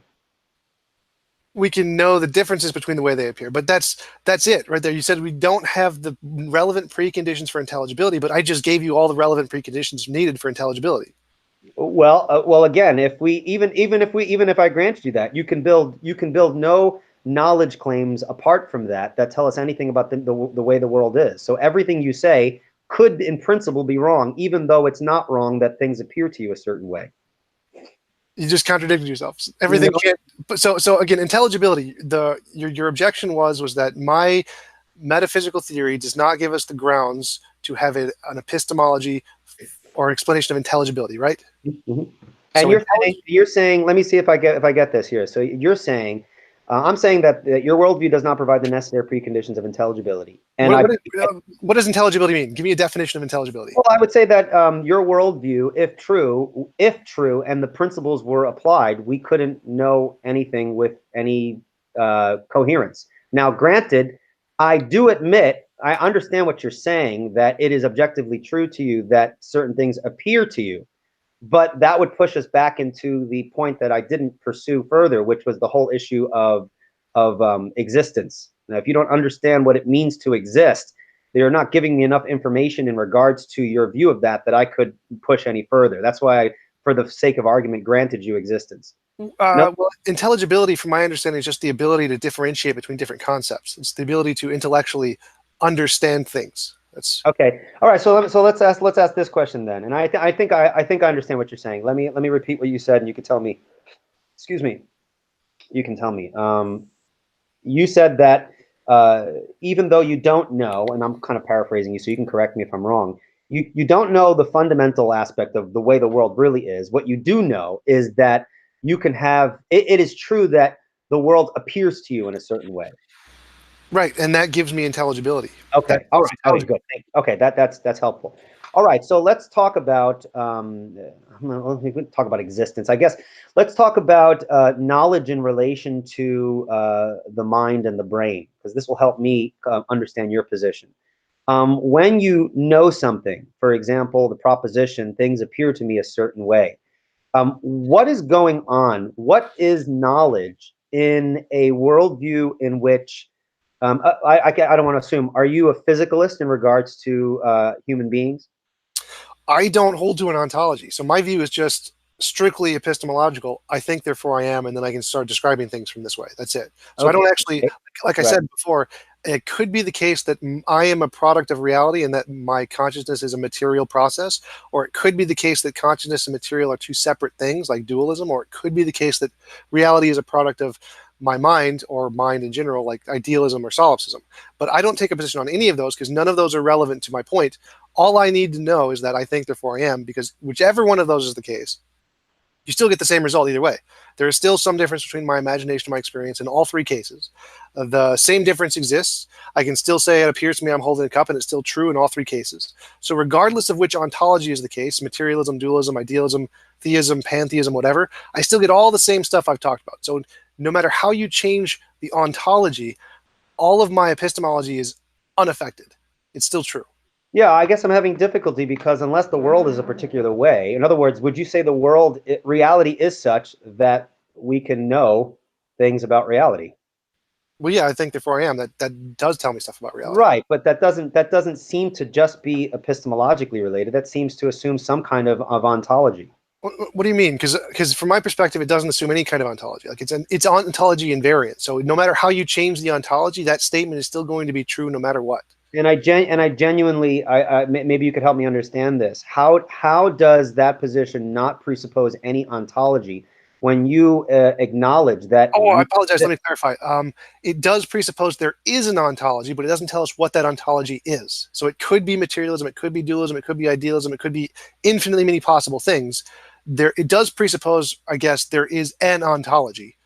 we can know the differences between the way they appear. But that's it right there. You said we don't have the relevant preconditions for intelligibility, but I just gave you all the relevant preconditions needed for intelligibility.
Well, again, if we even if I grant you that, you can build no knowledge claims apart from that tell us anything about the way the world is. So everything you say could, in principle, be wrong, even though it's not wrong that things appear to you a certain way.
You just contradicted yourself. Everything
No.
can't. So again, intelligibility. Your objection was that my metaphysical theory does not give us the grounds to have an epistemology or explanation of intelligibility, right?
Mhm. And
So
you're saying, let me see if I get this here. So you're saying, I'm saying that your worldview does not provide the necessary preconditions of intelligibility. And
what does intelligibility mean? Give me a definition of intelligibility.
well, I would say that your worldview, if true, and the principles were applied, we couldn't know anything with any coherence. Now, granted, I do admit, I understand what you're saying, that it is objectively true to you that certain things appear to you, but that would push us back into the point that I didn't pursue further, which was the whole issue of existence. Now, if you don't understand what it means to exist, you're not giving me enough information in regards to your view of that I could push any further. That's why I, for the sake of argument, granted you existence. No,
Well, intelligibility, from my understanding, is just the ability to differentiate between different concepts. It's the ability to intellectually understand things. That's
okay. All right. So let's ask this question then. And I think I understand what you're saying. Let me repeat what you said, and you can tell me. Excuse me. You can tell me. You said that even though you don't know, and I'm kind of paraphrasing you, so you can correct me if I'm wrong, you don't know the fundamental aspect of the way the world really is. What you do know is that you can have, it is true that the world appears to you in a certain way.
right, and that gives me intelligibility.
Okay.
That
All
is
right. That was
intelligible.
good. Okay. That's helpful. All right. So let's talk about we can talk about existence. I guess let's talk about knowledge in relation to the mind and the brain, because this will help me understand your position. When you know something, for example, the proposition "things appear to me a certain way," what is going on? What is knowledge in a worldview in which I don't want to assume. Are you a physicalist in regards to human beings?
I don't hold to an ontology, so my view is just strictly epistemological. I think, therefore I am, and then I can start describing things from this way. That's it. So I
Okay.
don't actually, like I
Right.
said before, it could be the case that I am a product of reality and that my consciousness is a material process, or it could be the case that consciousness and material are two separate things, like dualism, or it could be the case that reality is a product of my mind or mind in general, like idealism or solipsism. But I don't take a position on any of those because none of those are relevant to my point. All I need to know is that I think, therefore I am, because whichever one of those is the case, you still get the same result either way. There is still some difference between my imagination and my experience in all three cases. The same difference exists. I can still say it appears to me I'm holding a cup, and it's still true in all three cases. So regardless of which ontology is the case, materialism, dualism, idealism, theism, pantheism, whatever, I still get all the same stuff I've talked about. So no matter how you change the ontology, all of my epistemology is unaffected. It's still true.
Yeah, I guess I'm having difficulty because unless the world is a particular way, in other words, would you say the world, reality is such that we can know things about reality?
Well, yeah, I think, therefore I am. That does tell me stuff about reality.
Right, but that doesn't seem to just be epistemologically related. That seems to assume some kind of ontology.
What do you mean? Because from my perspective, it doesn't assume any kind of ontology. Like it's ontology invariant. So no matter how you change the ontology, that statement is still going to be true no matter what.
And I genuinely, maybe you could help me understand this. How does that position not presuppose any ontology when you acknowledge that
Oh, I
we
apologize. Let
exist?
me clarify. It does presuppose there is an ontology, but it doesn't tell us what that ontology is. So it could be materialism, it could be dualism, it could be idealism, it could be infinitely many possible things. It does presuppose, I guess, there is an ontology.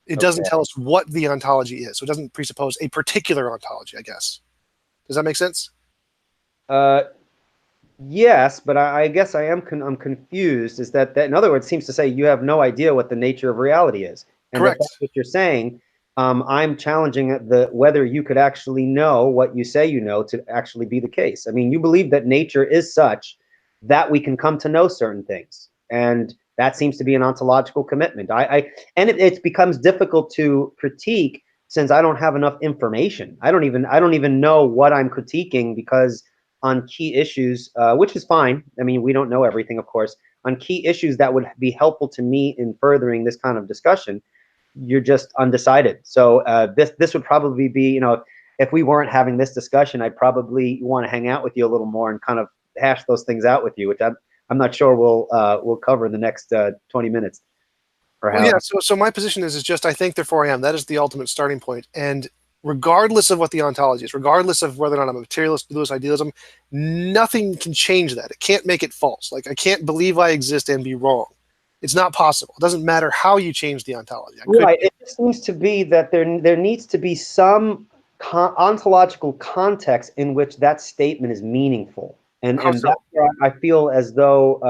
It doesn't
Okay.
tell us what the ontology is. So it doesn't presuppose a particular ontology, I guess. Does that make sense?
Uh, yes, but I guess I'm confused. Is that in other words seems to say you have no idea what the nature of reality is, and if
Correct.
that's what you're saying, I'm challenging the whether you could actually know what you say you know to actually be the case. I mean, you believe that nature is such that we can come to know certain things, and that seems to be an ontological commitment. And it becomes difficult to critique since I don't have enough information. I don't even know what I'm critiquing because on key issues, which is fine. I mean, we don't know everything, of course. On key issues that would be helpful to me in furthering this kind of discussion, you're just undecided. So this would probably be, you know, if we weren't having this discussion, I'd probably want to hang out with you a little more and kind of hash those things out with you, which I'm not sure we'll cover in the next 20 minutes. Or
Well,
how?
yeah. So my position is just I think therefore I am. That is the ultimate starting point. And regardless of what the ontology is, regardless of whether or not I'm a materialist, dualist, idealism, nothing can change that. It can't make it false. Like I can't believe I exist and be wrong. It's not possible. It doesn't matter how you change the ontology. I could.
Right. It just needs to be that there needs to be some ontological context in which that statement is meaningful,
How
and
so?
that's where I feel as though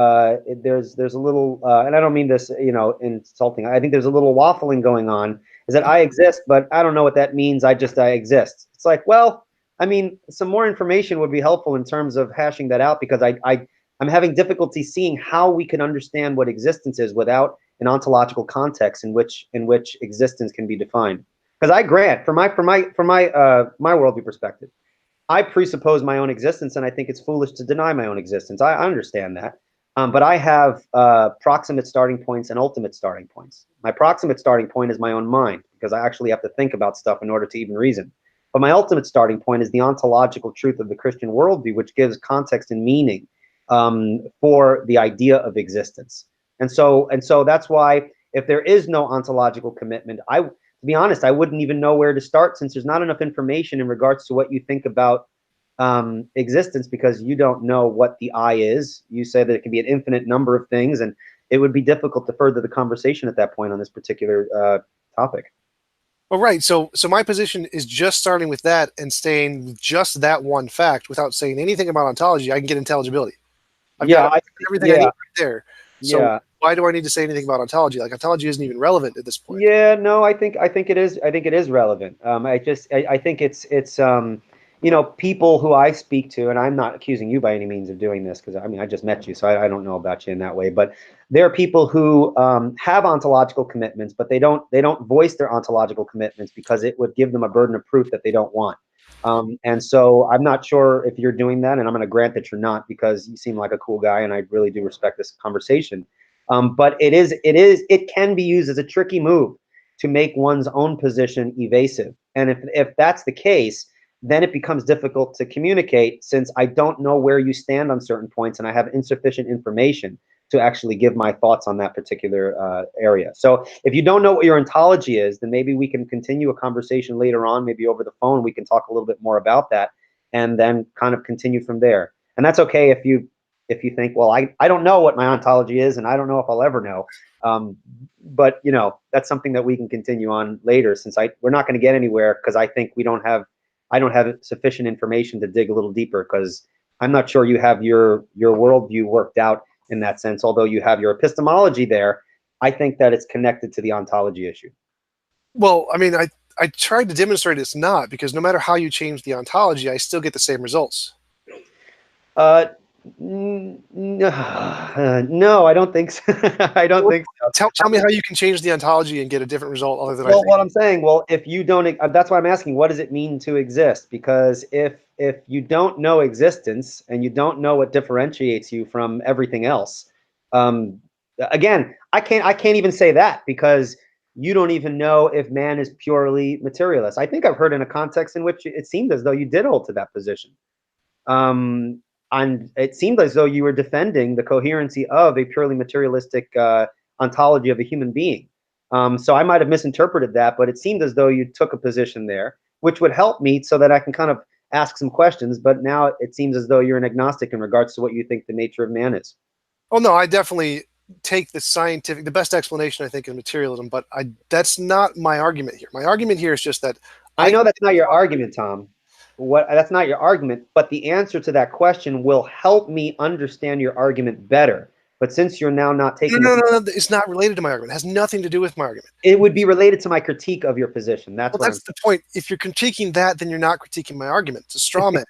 there's a little, and I don't mean this, you know, insulting. I think there's a little waffling going on. Is that I exist, but I don't know what that means. I exist. It's like, well, I mean, some more information would be helpful in terms of hashing that out, because I'm having difficulty seeing how we can understand what existence is without an ontological context in which existence can be defined. Because I grant, from my my worldview perspective, I presuppose my own existence, and I think it's foolish to deny my own existence. I understand that, but I have proximate starting points and ultimate starting points. My proximate starting point is my own mind, because I actually have to think about stuff in order to even reason. But my ultimate starting point is the ontological truth of the Christian worldview, which gives context and meaning for the idea of existence. And so that's why, if there is no ontological commitment, to be honest, I wouldn't even know where to start, since there's not enough information in regards to what you think about existence, because you don't know what the I is. You say that it can be an infinite number of things, and it would be difficult to further the conversation at that point on this particular topic.
Well, right. So my position is just starting with that and saying with just that one fact without saying anything about ontology. I can get intelligibility. I've got
Yeah,
everything I need
yeah,
right there. So
yeah.
why do I need to say anything about ontology? Like ontology isn't even relevant at this point.
Yeah, no, I think it is. I think it is relevant. I think it's you know, people who I speak to, and I'm not accusing you by any means of doing this, because I mean I just met you, so I don't know about you in that way. But there are people who have ontological commitments, but they don't voice their ontological commitments because it would give them a burden of proof that they don't want. And so I'm not sure if you're doing that, and I'm going to grant that you're not, because you seem like a cool guy, and I really do respect this conversation. But it can be used as a tricky move to make one's own position evasive. And if that's the case, then it becomes difficult to communicate, since I don't know where you stand on certain points, and I have insufficient information to actually give my thoughts on that particular area. So if you don't know what your ontology is, then maybe we can continue a conversation later on, maybe over the phone. We can talk a little bit more about that, and then kind of continue from there. And that's okay if you think, well, I don't know what my ontology is, and I don't know if I'll ever know. But you know, that's something that we can continue on later, since we're not going to get anywhere, because I don't have sufficient information to dig a little deeper, because I'm not sure you have your worldview worked out in that sense. Although you have your epistemology there, I think that it's connected to the ontology issue.
Well, I mean, I tried to demonstrate it's not, because no matter how you change the ontology, I still get the same results.
Uh, no, no, I don't think so. I don't
Well,
think so.
tell me how you can change the ontology and get a different result other than I
Well,
think.
what I'm saying, well, if you don't, that's why I'm asking, what does it mean to exist? Because if you don't know existence, and you don't know what differentiates you from everything else, um, again, I can't even say that, because you don't even know if man is purely materialist. I think I've heard in a context in which it seemed as though you did hold to that position. Um, and it seemed as though you were defending the coherency of a purely materialistic ontology of a human being. So I might have misinterpreted that, but it seemed as though you took a position there, which would help me so that I can kind of ask some questions. But now it seems as though you're an agnostic in regards to what you think the nature of man is.
Oh no, I definitely take the best explanation I think in materialism, but that's not my argument here. My argument here is just that
I
I
know
can
that's not your argument, Tom. What That's not your argument, but the answer to that question will help me understand your argument better. But since you're now not
no,
taking the,
no, no, no, it's not related to my argument. It has nothing to do with my argument.
it would be related to my critique of your position. That's
Well,
what I'm
that's the point. If you're critiquing that, then you're not critiquing my argument. It's a straw man.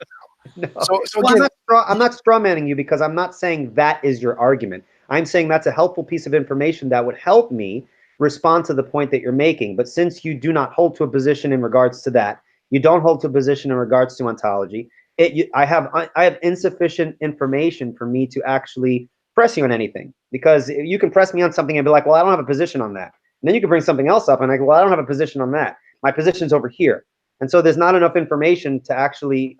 No.
So
Well,
again,
I'm not straw manning you, because I'm not saying that is your argument. I'm saying that's a helpful piece of information that would help me respond to the point that you're making. But since you do not hold to a position in regards to that, you don't hold to a position in regards to ontology. I have insufficient information for me to actually press you on anything, because you can press me on something and be like, well, I don't have a position on that. And then you can bring something else up, and I go, well, I don't have a position on that. My position's over here. And so there's not enough information to actually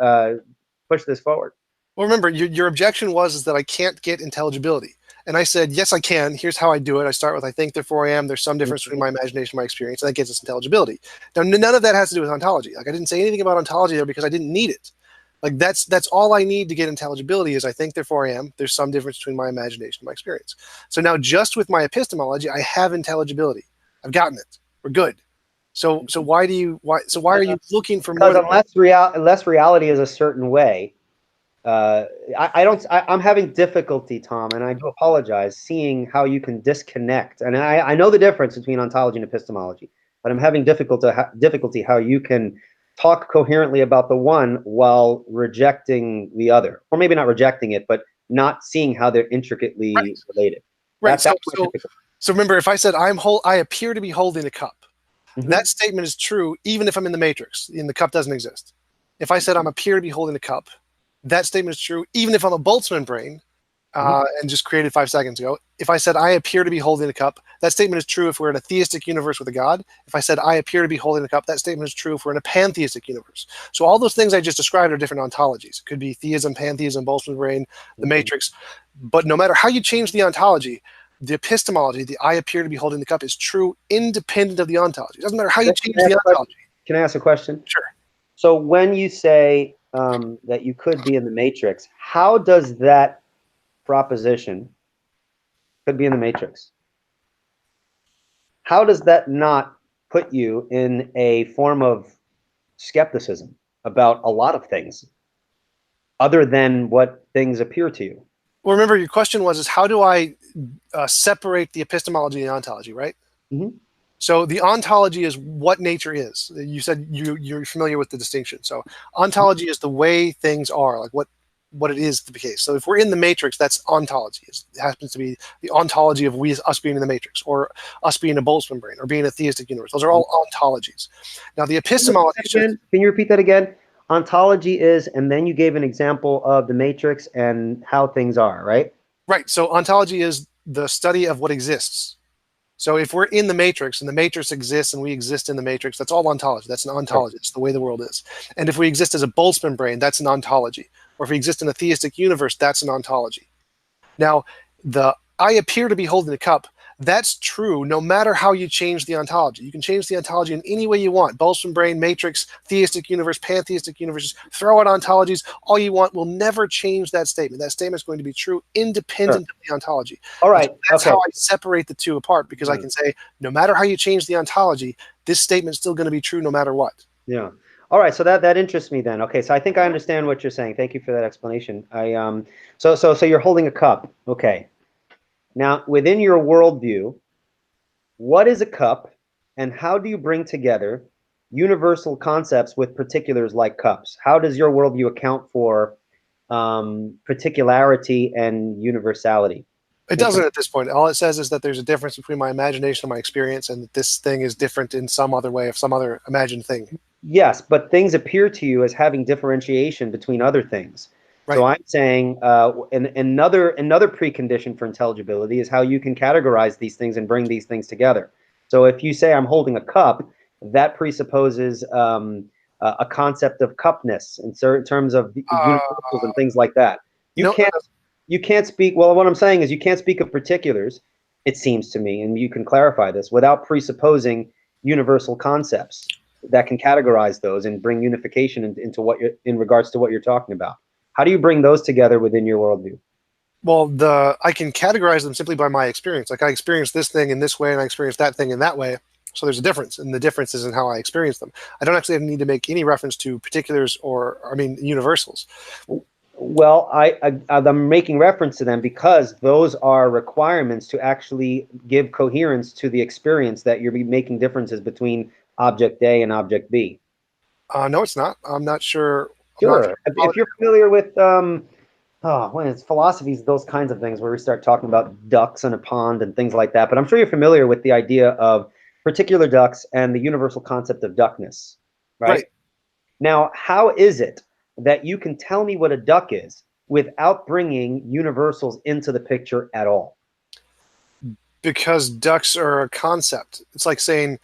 push this forward.
Well, remember, your objection was that I can't get intelligibility. And I said, yes, I can. Here's how I do it. I start with I think, therefore I am. There's some difference between my imagination and my experience, and that gets us intelligibility. Now, none of that has to do with ontology. Like, I didn't say anything about ontology there because I didn't need it. Like, that's all I need to get intelligibility is I think, therefore I am. There's some difference between my imagination and my experience. So now, just with my epistemology, I have intelligibility. I've gotten it. We're good. So why are you looking for more?
Because unless reality is a certain way, I'm having difficulty, Tom, and I do apologize, seeing how you can disconnect. And I know the difference between ontology and epistemology, but I'm having difficulty how you can talk coherently about the one while rejecting the other, or maybe not rejecting it, but not seeing how they're intricately related.
Right. So remember, if I said I appear to be holding a cup, that statement is true even if I'm in the matrix and the cup doesn't exist. If I said I appear to be holding a cup, that statement is true even if I'm a Boltzmann brain and just created 5 seconds ago. If I said I appear to be holding a cup, that statement is true if we're in a theistic universe with a god. If I said I appear to be holding a cup, that statement is true if we're in a pantheistic universe. So all those things I just described are different ontologies. It could be theism, pantheism, Boltzmann brain, the matrix. But no matter how you change the ontology, the epistemology, the I appear to be holding the cup, is true independent of the ontology. It doesn't matter how you change the ontology.
Can I ask a question?
Sure.
So when you say that you could be in the matrix, how does that proposition could be in the matrix? How does that not put you in a form of skepticism about a lot of things other than what things appear to you?
Well, remember, your question was, how do I separate the epistemology and the ontology, right? So the ontology is what nature is. You said you're familiar with the distinction. So ontology is the way things are, like what it is the case. So if we're in the matrix, that's ontology. It happens to be the ontology of us being in the matrix, or us being a Boltzmann brain, or being a theistic universe. Those are all ontologies. Now the epistemology.
Can you repeat that again? Ontology is, and then you gave an example of the matrix and how things are, right?
Right. So ontology is the study of what exists. So if we're in the matrix and the matrix exists and we exist in the matrix, that's all ontology. That's an ontology. It's the way the world is. And if we exist as a Boltzmann brain, that's an ontology. Or if we exist in a theistic universe, that's an ontology. Now, the I appear to be holding a cup, that's true no matter how you change the ontology. You can change the ontology in any way you want. Boltzmann brain, matrix, theistic universe, pantheistic universe. Throw out ontologies all you want will never change that statement. That statement is going to be true independent of the ontology.
All right.
So that's how I separate the two apart, because I can say no matter how you change the ontology, this statement is still going to be true no matter what.
Yeah. All right. So that interests me then. Okay. So I think I understand what you're saying. Thank you for that explanation. So you're holding a cup. Okay. Now, within your worldview, what is a cup, and how do you bring together universal concepts with particulars like cups? How does your worldview account for particularity and universality?
It doesn't at this point. All it says is that there's a difference between my imagination and my experience, and that this thing is different in some other way of some other imagined thing.
Yes, but things appear to you as having differentiation between other things. Right. So I'm saying another precondition for intelligibility is how you can categorize these things and bring these things together. So if you say I'm holding a cup, that presupposes a concept of cupness in terms of universals and things like that. You can't speak. Well, what I'm saying is you can't speak of particulars, it seems to me, and you can clarify this, without presupposing universal concepts that can categorize those and bring unification into what in regards to what you're talking about. How do you bring those together within your worldview?
Well, I can categorize them simply by my experience. Like I experienced this thing in this way, and I experienced that thing in that way. So there's a difference, and the difference is in how I experience them. I don't actually need to make any reference to particulars universals.
Well, I'm making reference to them because those are requirements to actually give coherence to the experience that you're making differences between object A and object B.
No, it's not. I'm not sure.
Sure. If you're familiar with when it's philosophies, those kinds of things where we start talking about ducks in a pond and things like that. But I'm sure you're familiar with the idea of particular ducks and the universal concept of duckness, right? Now, how is it that you can tell me what a duck is without bringing universals into the picture at all?
Because ducks are a concept. It's like saying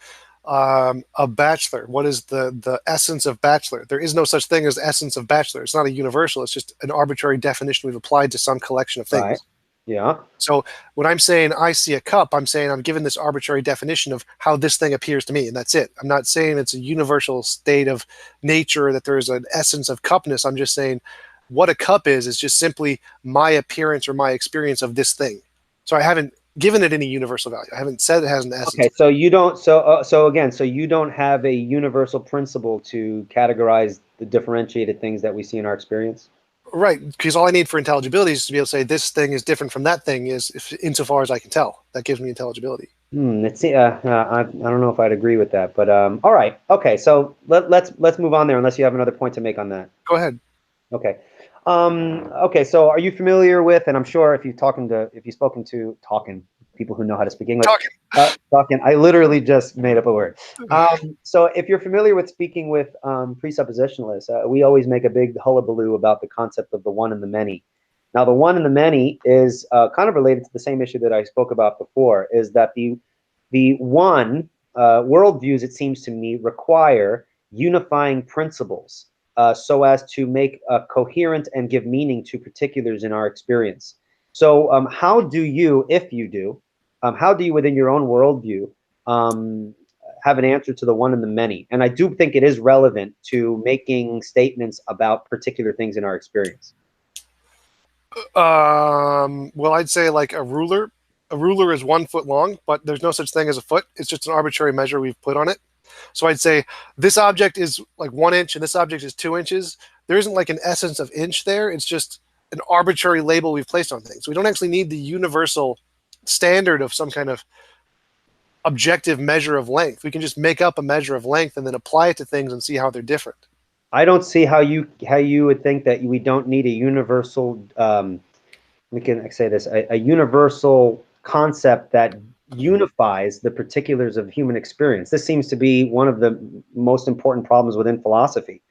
a bachelor. What is the essence of bachelor? There is no such thing as essence of bachelor. It's not a universal. It's just an arbitrary definition we've applied to some collection of things.
Right. Yeah.
So when I'm saying I see a cup, I'm saying I'm given this arbitrary definition of how this thing appears to me, and that's it. I'm not saying it's a universal state of nature, that there's an essence of cupness. I'm just saying what a cup is just simply my appearance or my experience of this thing. So I haven't given it any universal value. I haven't said it has an essence.
Okay, so you don't. So again, so you don't have a universal principle to categorize the differentiated things that we see in our experience.
Right, because all I need for intelligibility is to be able to say this thing is different from that thing, is insofar as I can tell. That gives me intelligibility.
Let's see. I don't know if I'd agree with that, but all right. Okay, so let's move on there. Unless you have another point to make on that.
Go ahead.
Okay. Okay. So, are you familiar with? And I'm sure if you've spoken to people who know how to speak English, talking. I literally just made up a word. So, if you're familiar with speaking with presuppositionalists, we always make a big hullabaloo about the concept of the one and the many. Now, the one and the many is kind of related to the same issue that I spoke about before. Is that the one worldviews, it seems to me, require unifying principles so as to make coherent and give meaning to particulars in our experience. So how do you, if you do, how do you within your own worldview have an answer to the one and the many? And I do think it is relevant to making statements about particular things in our experience.
Well, I'd say like a ruler. A ruler is 1 foot long, but there's no such thing as a foot. It's just an arbitrary measure we've put on it. So I'd say this object is like 1 inch and this object is 2 inches. There isn't like an essence of inch there. It's just an arbitrary label we've placed on things. We don't actually need the universal standard of some kind of objective measure of length. We can just make up a measure of length and then apply it to things and see how they're different.
I don't see how you would think that we don't need a universal. We can say this: a universal concept that unifies the particulars of human experience. This seems to be one of the most important problems within philosophy.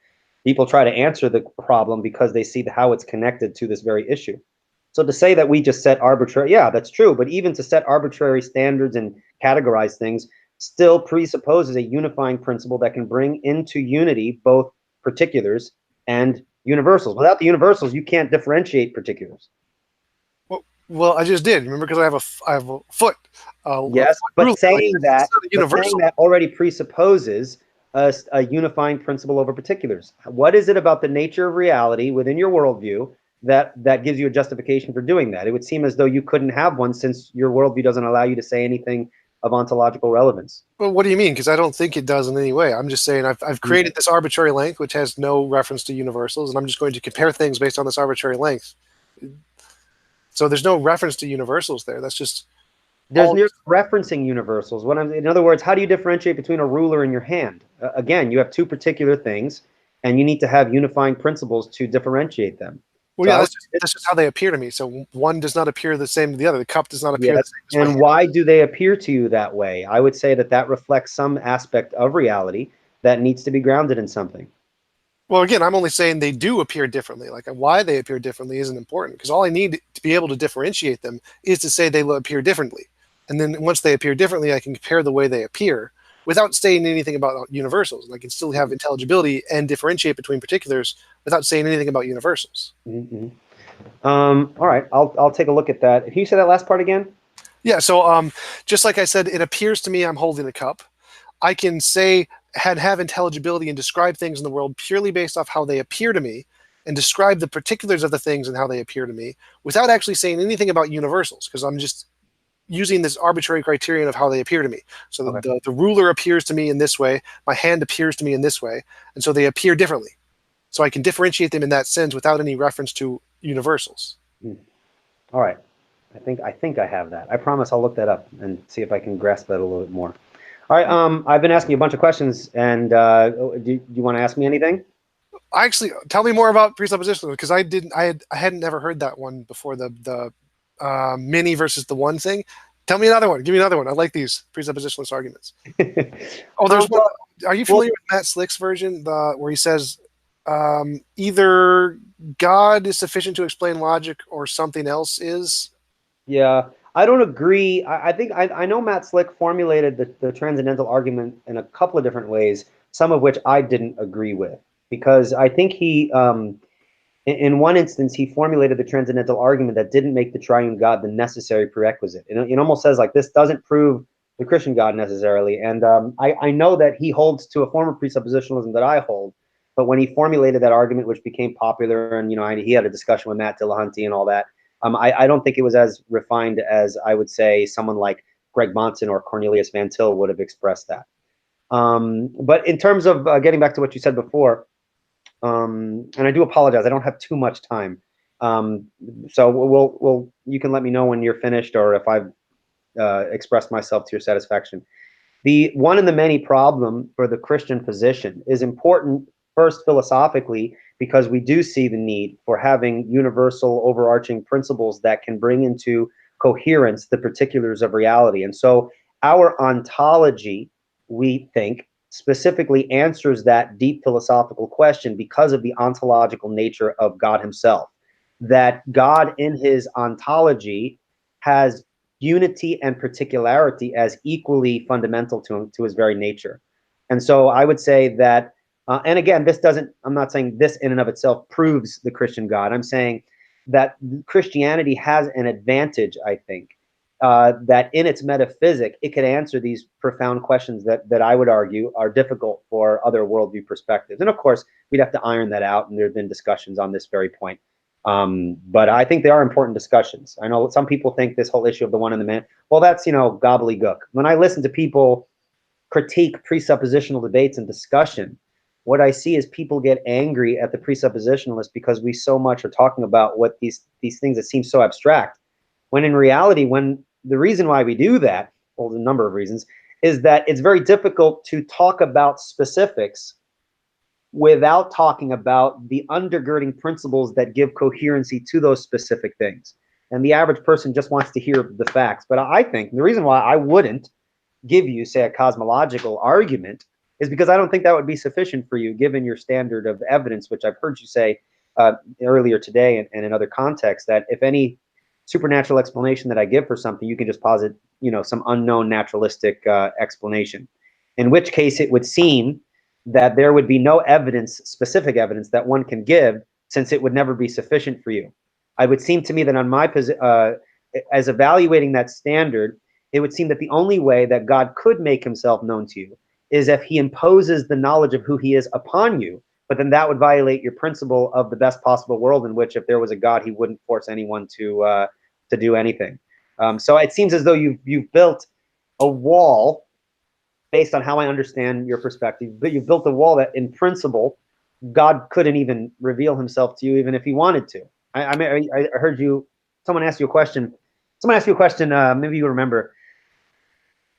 People try to answer the problem because they see how it's connected to this very issue. So to say that we just set arbitrary, yeah, that's true. But even to set arbitrary standards and categorize things still presupposes a unifying principle that can bring into unity both particulars and universals. Without the universals, you can't differentiate particulars.
Well, I just did. Remember, because I have a foot.
Yes, but saying that already presupposes a unifying principle over particulars. What is it about the nature of reality within your worldview that gives you a justification for doing that? It would seem as though you couldn't have one since your worldview doesn't allow you to say anything of ontological relevance.
Well, what do you mean? Because I don't think it does in any way. I'm just saying I've created this arbitrary length, which has no reference to universals, and I'm just going to compare things based on this arbitrary length. So there's no reference to universals there. That's just
there's no referencing universals. In other words, how do you differentiate between a ruler and your hand? Again, you have two particular things, and you need to have unifying principles to differentiate them.
Well, so yeah, that's just how they appear to me. So one does not appear the same to the other. The cup does not appear the same.
And why do they appear to you that way? I would say that reflects some aspect of reality that needs to be grounded in something.
Well, again, I'm only saying they do appear differently. Like why they appear differently isn't important, because all I need to be able to differentiate them is to say they appear differently. And then once they appear differently, I can compare the way they appear without saying anything about universals. And I can still have intelligibility and differentiate between particulars without saying anything about universals.
Mm-hmm. All right, I'll take a look at that. Can you say that last part again?
Yeah, so just like I said, it appears to me I'm holding a cup. I can say have intelligibility and describe things in the world purely based off how they appear to me, and describe the particulars of the things and how they appear to me without actually saying anything about universals, because I'm just using this arbitrary criterion of how they appear to me. So okay. the ruler appears to me in this way, my hand appears to me in this way, and so they appear differently. So I can differentiate them in that sense without any reference to universals.
All right. I think I have that. I promise I'll look that up and see if I can grasp that a little bit more. All right. I've been asking you a bunch of questions, and do you want to ask me anything?
Actually, tell me more about presuppositionalism, because I hadn't never heard that one before, the many versus the one thing. Tell me another one. Give me another one. I like these presuppositionalist arguments. Oh, there's one. Are you familiar with Matt Slick's version, where he says either God is sufficient to explain logic or something else is?
Yeah, I don't agree. I think I know Matt Slick formulated the transcendental argument in a couple of different ways, some of which I didn't agree with, because I think he, in one instance, he formulated the transcendental argument that didn't make the triune God the necessary prerequisite. It almost says like this doesn't prove the Christian God necessarily. And I know that he holds to a form of presuppositionalism that I hold, but when he formulated that argument, which became popular, and he had a discussion with Matt Dillahunty and all that, I don't think it was as refined as I would say someone like Greg Monson or Cornelius Van Til would have expressed that. But in terms of getting back to what you said before, and I do apologize, I don't have too much time. So you can let me know when you're finished or if I've expressed myself to your satisfaction. The one in the many problem for the Christian position is important first philosophically, because we do see the need for having universal overarching principles that can bring into coherence the particulars of reality. And so our ontology, we think, specifically answers that deep philosophical question because of the ontological nature of God himself. That God in his ontology has unity and particularity as equally fundamental to his very nature. And so I would say that, and again, I'm not saying this in and of itself proves the Christian God. I'm saying that Christianity has an advantage, I think, that in its metaphysic, it could answer these profound questions that I would argue are difficult for other worldview perspectives. And of course, we'd have to iron that out, and there have been discussions on this very point. But I think they are important discussions. I know some people think this whole issue of the one in the man, well, that's, gobbledygook. When I listen to people critique presuppositional debates and discussion, what I see is people get angry at the presuppositionalists because we so much are talking about what these things that seem so abstract, when in reality, when the reason why we do that, well, there's a number of reasons, is that it's very difficult to talk about specifics without talking about the undergirding principles that give coherency to those specific things. And the average person just wants to hear the facts. But I think the reason why I wouldn't give you, say, a cosmological argument is because I don't think that would be sufficient for you, given your standard of evidence, which I've heard you say earlier today and in other contexts, that if any supernatural explanation that I give for something, you can just posit, some unknown naturalistic explanation, in which case it would seem that there would be no evidence, specific evidence that one can give, since it would never be sufficient for you. It would seem to me that on my as evaluating that standard, it would seem that the only way that God could make himself known to you is if he imposes the knowledge of who he is upon you. But then that would violate your principle of the best possible world, in which if there was a God, he wouldn't force anyone to do anything. So it seems as though you've built a wall based on how I understand your perspective, but you've built a wall that in principle, God couldn't even reveal himself to you, even if he wanted to. I heard someone asked you a question. Maybe you remember.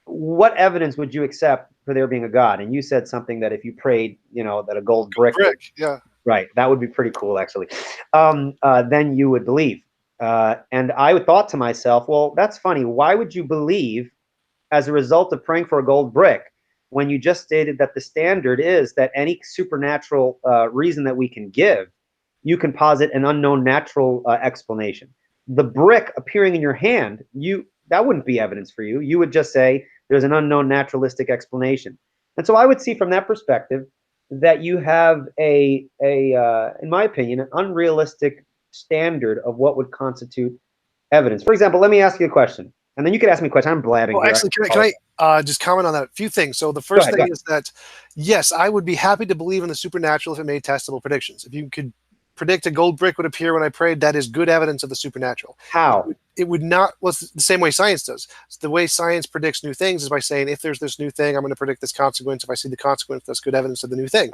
What evidence would you accept for there being a God? And you said something that if you prayed, that a gold brick,
yeah,
right, that would be pretty cool, actually. Then you would believe. And I thought to myself, well, that's funny. Why would you believe as a result of praying for a gold brick when you just stated that the standard is that any supernatural reason that we can give, you can posit an unknown natural explanation? The brick appearing in your hand, that wouldn't be evidence for you. You would just say there's an unknown naturalistic explanation. And so I would see from that perspective that you have in my opinion, an unrealistic standard of what would constitute evidence. For example, let me ask you a question, and then you could ask me a question. I'm blabbing here.
Actually, can I just comment on that? A few things. So the first thing is that, yes, I would be happy to believe in the supernatural if it made testable predictions. If you could predict a gold brick would appear when I prayed, that is good evidence of the supernatural.
How?
It would not, well, it's the same way science does. It's the way science predicts new things is by saying, if there's this new thing, I'm going to predict this consequence. If I see the consequence, that's good evidence of the new thing.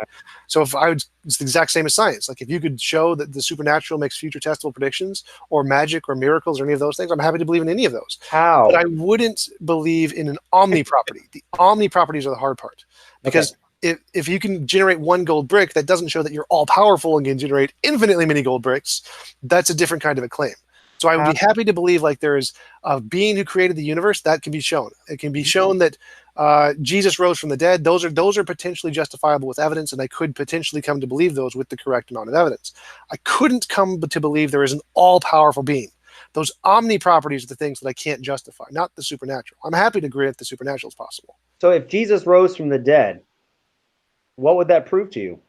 So it's the exact same as science. Like if you could show that the supernatural makes future testable predictions, or magic or miracles or any of those things, I'm happy to believe in any of those.
How?
But I wouldn't believe in an omni property. The omni properties are the hard part, because if you can generate one gold brick, that doesn't show that you're all powerful and can generate infinitely many gold bricks. That's a different kind of a claim. So I would be happy to believe like there is a being who created the universe. That can be shown. It can be shown that Jesus rose from the dead. Those are potentially justifiable with evidence, and I could potentially come to believe those with the correct amount of evidence. I couldn't come to believe there is an all-powerful being. Those omni properties are the things that I can't justify, not the supernatural. I'm happy to grant the supernatural is possible.
So if Jesus rose from the dead, what would that prove to you?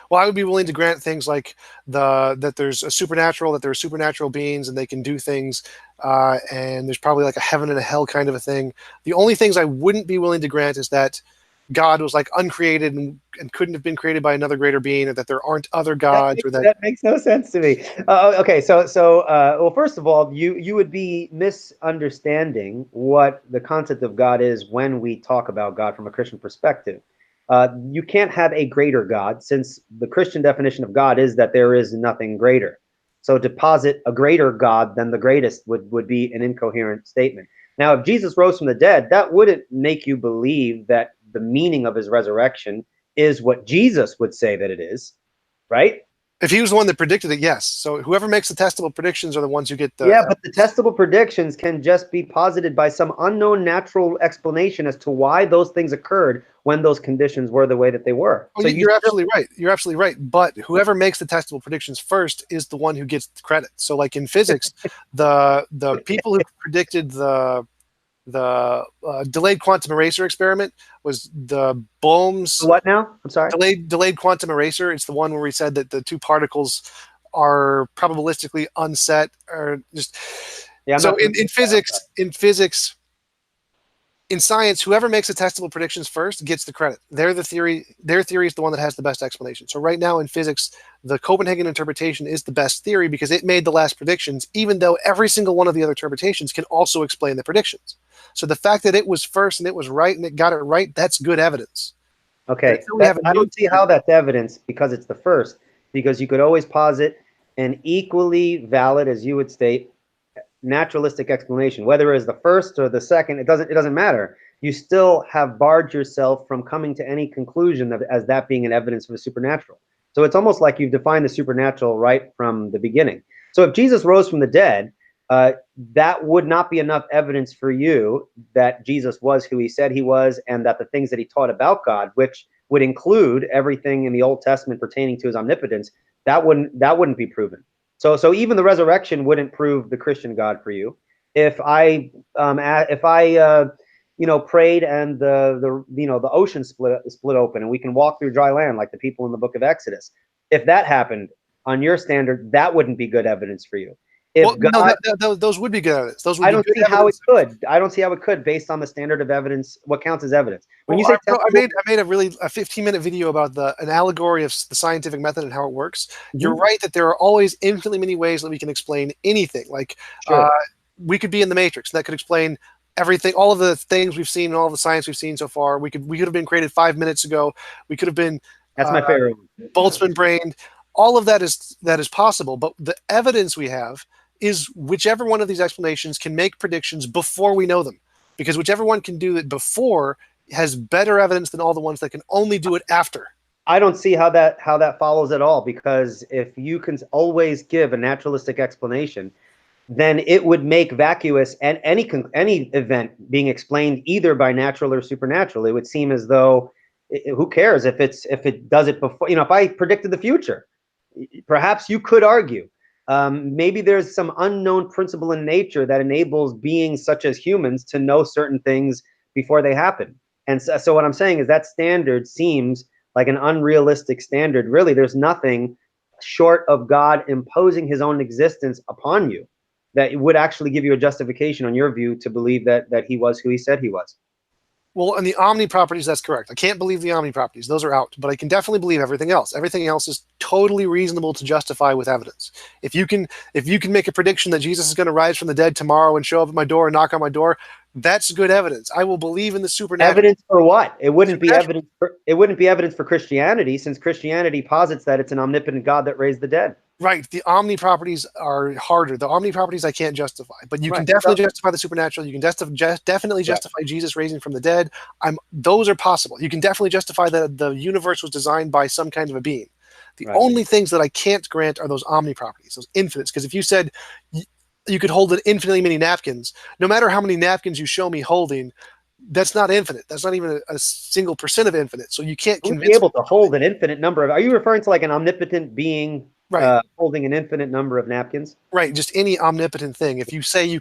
Well, I would be willing to grant things like that there's a supernatural, that there are supernatural beings and they can do things, and there's probably like a heaven and a hell kind of a thing. The only things I wouldn't be willing to grant is that God was like uncreated and couldn't have been created by another greater being, or that there aren't other gods, or that.
That makes no sense to me. Okay, well, first of all, you would be misunderstanding what the concept of God is when we talk about God from a Christian perspective. You can't have a greater God, since the Christian definition of God is that there is nothing greater. So to posit a greater God than the greatest would be an incoherent statement. Now, if Jesus rose from the dead, that wouldn't make you believe that the meaning of his resurrection is what Jesus would say that it is, right?
If he was the one that predicted it, yes. So whoever makes the testable predictions are the ones who get the.
Yeah, but the testable predictions can just be posited by some unknown natural explanation as to why those things occurred when those conditions were the way that they were.
Oh, so you're absolutely right. You're absolutely right. But whoever makes the testable predictions first is the one who gets the credit. So, like in physics, the people who predicted the delayed quantum eraser experiment was the Bohm's.
What now? I'm sorry.
Delayed quantum eraser. It's the one where we said that the two particles are probabilistically unset, or just. Yeah. So in physics, in science, whoever makes the testable predictions first gets the credit. Their theory is the one that has the best explanation. So right now in physics, the Copenhagen interpretation is the best theory because it made the last predictions, even though every single one of the other interpretations can also explain the predictions. So the fact that it was first and it was right and it got it right, that's good evidence.
Okay, I don't see how that's evidence because it's the first, because you could always posit an equally valid, as you would state, naturalistic explanation. Whether it's the first or the second, it doesn't matter. You still have barred yourself from coming to any conclusion as that being an evidence of the supernatural. So it's almost like you've defined the supernatural right from the beginning. So if Jesus rose from the dead, that would not be enough evidence for you that Jesus was who he said he was, and that the things that he taught about God, which would include everything in the Old Testament pertaining to his omnipotence, that wouldn't be proven. So even the resurrection wouldn't prove the Christian God for you. If I prayed and the ocean split open and we can walk through dry land like the people in the book of Exodus, if that happened on your standard, that wouldn't be good evidence for you. If
those would be good evidence. Those would
I don't see how it could. I don't see how it could, based on the standard of evidence. What counts as evidence? When you say
I made a 15-minute video about an allegory of the scientific method and how it works. Mm-hmm. You're right that there are always infinitely many ways that we can explain anything. Like we could be in the Matrix, and that could explain everything, all of the things we've seen, and all of the science we've seen so far. We could have been created 5 minutes ago. We could have been.
That's my favorite.
Boltzmann brained. All of that is possible, but the evidence we have is whichever one of these explanations can make predictions before we know them, because whichever one can do it before has better evidence than all the ones that can only do it after.
I don't see how that follows at all, because if you can always give a naturalistic explanation, then it would make vacuous and any event being explained either by natural or supernatural. It would seem as though who cares if it does it before? If I predicted the future, perhaps you could argue. Maybe there's some unknown principle in nature that enables beings such as humans to know certain things before they happen. And so what I'm saying is that standard seems like an unrealistic standard. Really, there's nothing short of God imposing his own existence upon you that would actually give you a justification on your view to believe that he was who he said he was.
Well, and the omni properties, that's correct. I can't believe the omni properties. Those are out. But I can definitely believe everything else. Everything else is totally reasonable to justify with evidence. If you can make a prediction that Jesus is going to rise from the dead tomorrow and show up at my door and knock on my door, that's good evidence. I will believe in the supernatural.
Evidence for what? It wouldn't be evidence for Christianity, since Christianity posits that it's an omnipotent God that raised the dead.
Right. The omni properties are harder. The omni properties I can't justify, but you can definitely justify the supernatural. You can definitely justify Jesus raising from the dead. Those are possible. You can definitely justify that the universe was designed by some kind of a being. The only things that I can't grant are those omni properties, those infinites. Because if you said you could hold infinitely many napkins, no matter how many napkins you show me holding, that's not infinite. That's not even a single % of infinite. So you can't
be able to hold an infinite number of. Are you referring to like an omnipotent being
Right.
holding an infinite number of napkins.
Right, just any omnipotent thing. If you say you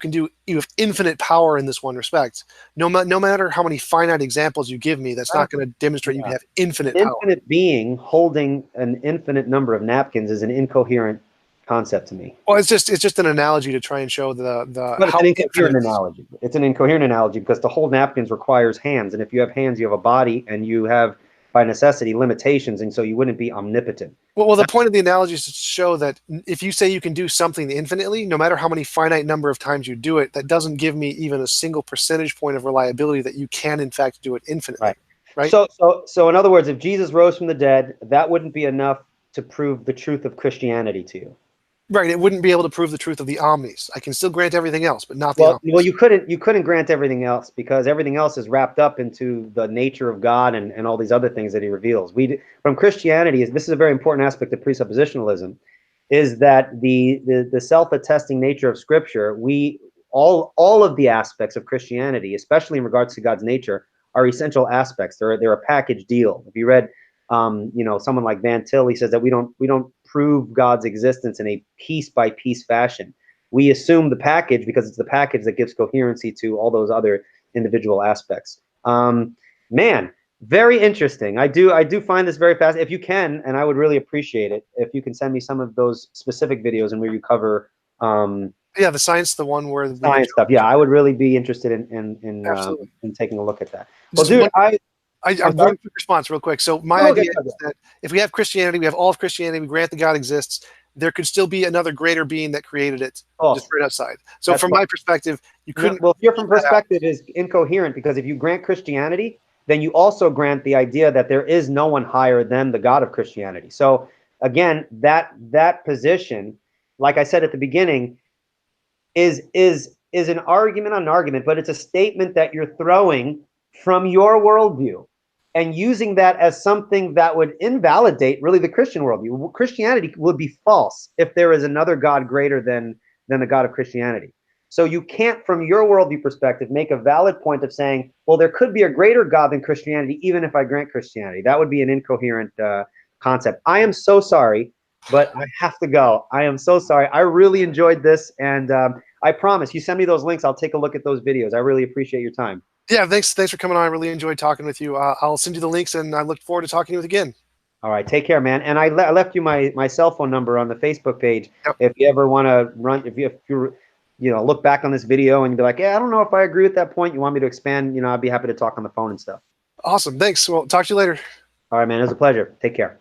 have infinite power in this one respect, no matter how many finite examples you give me, that's not going to demonstrate you
Yeah.
have infinite
An
power.
infinite being holding an infinite number of napkins is an incoherent concept to me.
Well, it's just an analogy to try and show the
But it's
how
an incoherent
infinite.
analogy. It's an incoherent analogy because to hold napkins requires hands, and if you have hands, you have a body, and you have, by necessity, limitations, and so you wouldn't be omnipotent.
Well, the point of the analogy is to show that if you say you can do something infinitely, no matter how many finite number of times you do it, that doesn't give me even a single percentage point of reliability that you can in fact do it infinitely.
Right.
Right?
So in other words, if Jesus rose from the dead, that wouldn't be enough to prove the truth of Christianity to you.
Right. It wouldn't be able to prove the truth of the omnis. I can still grant everything else, but not the
Well,
omnis.
you couldn't grant everything else because everything else is wrapped up into the nature of God and all these other things that He reveals. From Christianity, this is a very important aspect of presuppositionalism, is that the self-attesting nature of Scripture. All of the aspects of Christianity, especially in regards to God's nature, are essential aspects. They're a package deal. If you read, someone like Van Til, he says that we don't prove God's existence in a piece by piece fashion. We assume the package because it's the package that gives coherency to all those other individual aspects. Man, very interesting. I do find this very fast. If you can, and I would really appreciate it, if you can send me some of those specific videos and where you cover
Yeah, the science, the one where we
science stuff. Yeah, I would really be interested
absolutely.
in taking a look at that. Well,
Just
dude,
one
I'm
one
sorry.
quick response, real quick. So my
No, no,
idea
go
is
ahead.
that if we have Christianity, we have all of Christianity, we grant that God exists, there could still be another greater being that created it just
False.
right outside. So
That's
from
false.
my perspective, you
No,
couldn't
well, your
rule that out.
perspective is incoherent because if you grant Christianity, then you also grant the idea that there is no one higher than the God of Christianity. So again, that position, like I said at the beginning, is an argument on an argument, but it's a statement that you're throwing from your worldview and using that as something that would invalidate really the Christian worldview. Christianity would be false if there is another God greater than the God of Christianity. So you can't, from your worldview perspective, make a valid point of saying, well, there could be a greater God than Christianity, even if I grant Christianity. That would be an incoherent concept. I am so sorry, but I have to go. I am so sorry. I really enjoyed this, and I promise, you send me those links, I'll take a look at those videos. I really appreciate your time.
Yeah, thanks for coming on. I really enjoyed talking with you. I'll send you the links, and I look forward to talking to you again.
All right, take care, man. And I left you my cell phone number on the Facebook page.
Yep.
If you ever want to run, if you look back on this video and you be like, yeah, I don't know if I agree with that point. You want me to expand? I'd be happy to talk on the phone and stuff.
Awesome. Thanks. Well, talk to you later.
All right, man. It was a pleasure. Take care.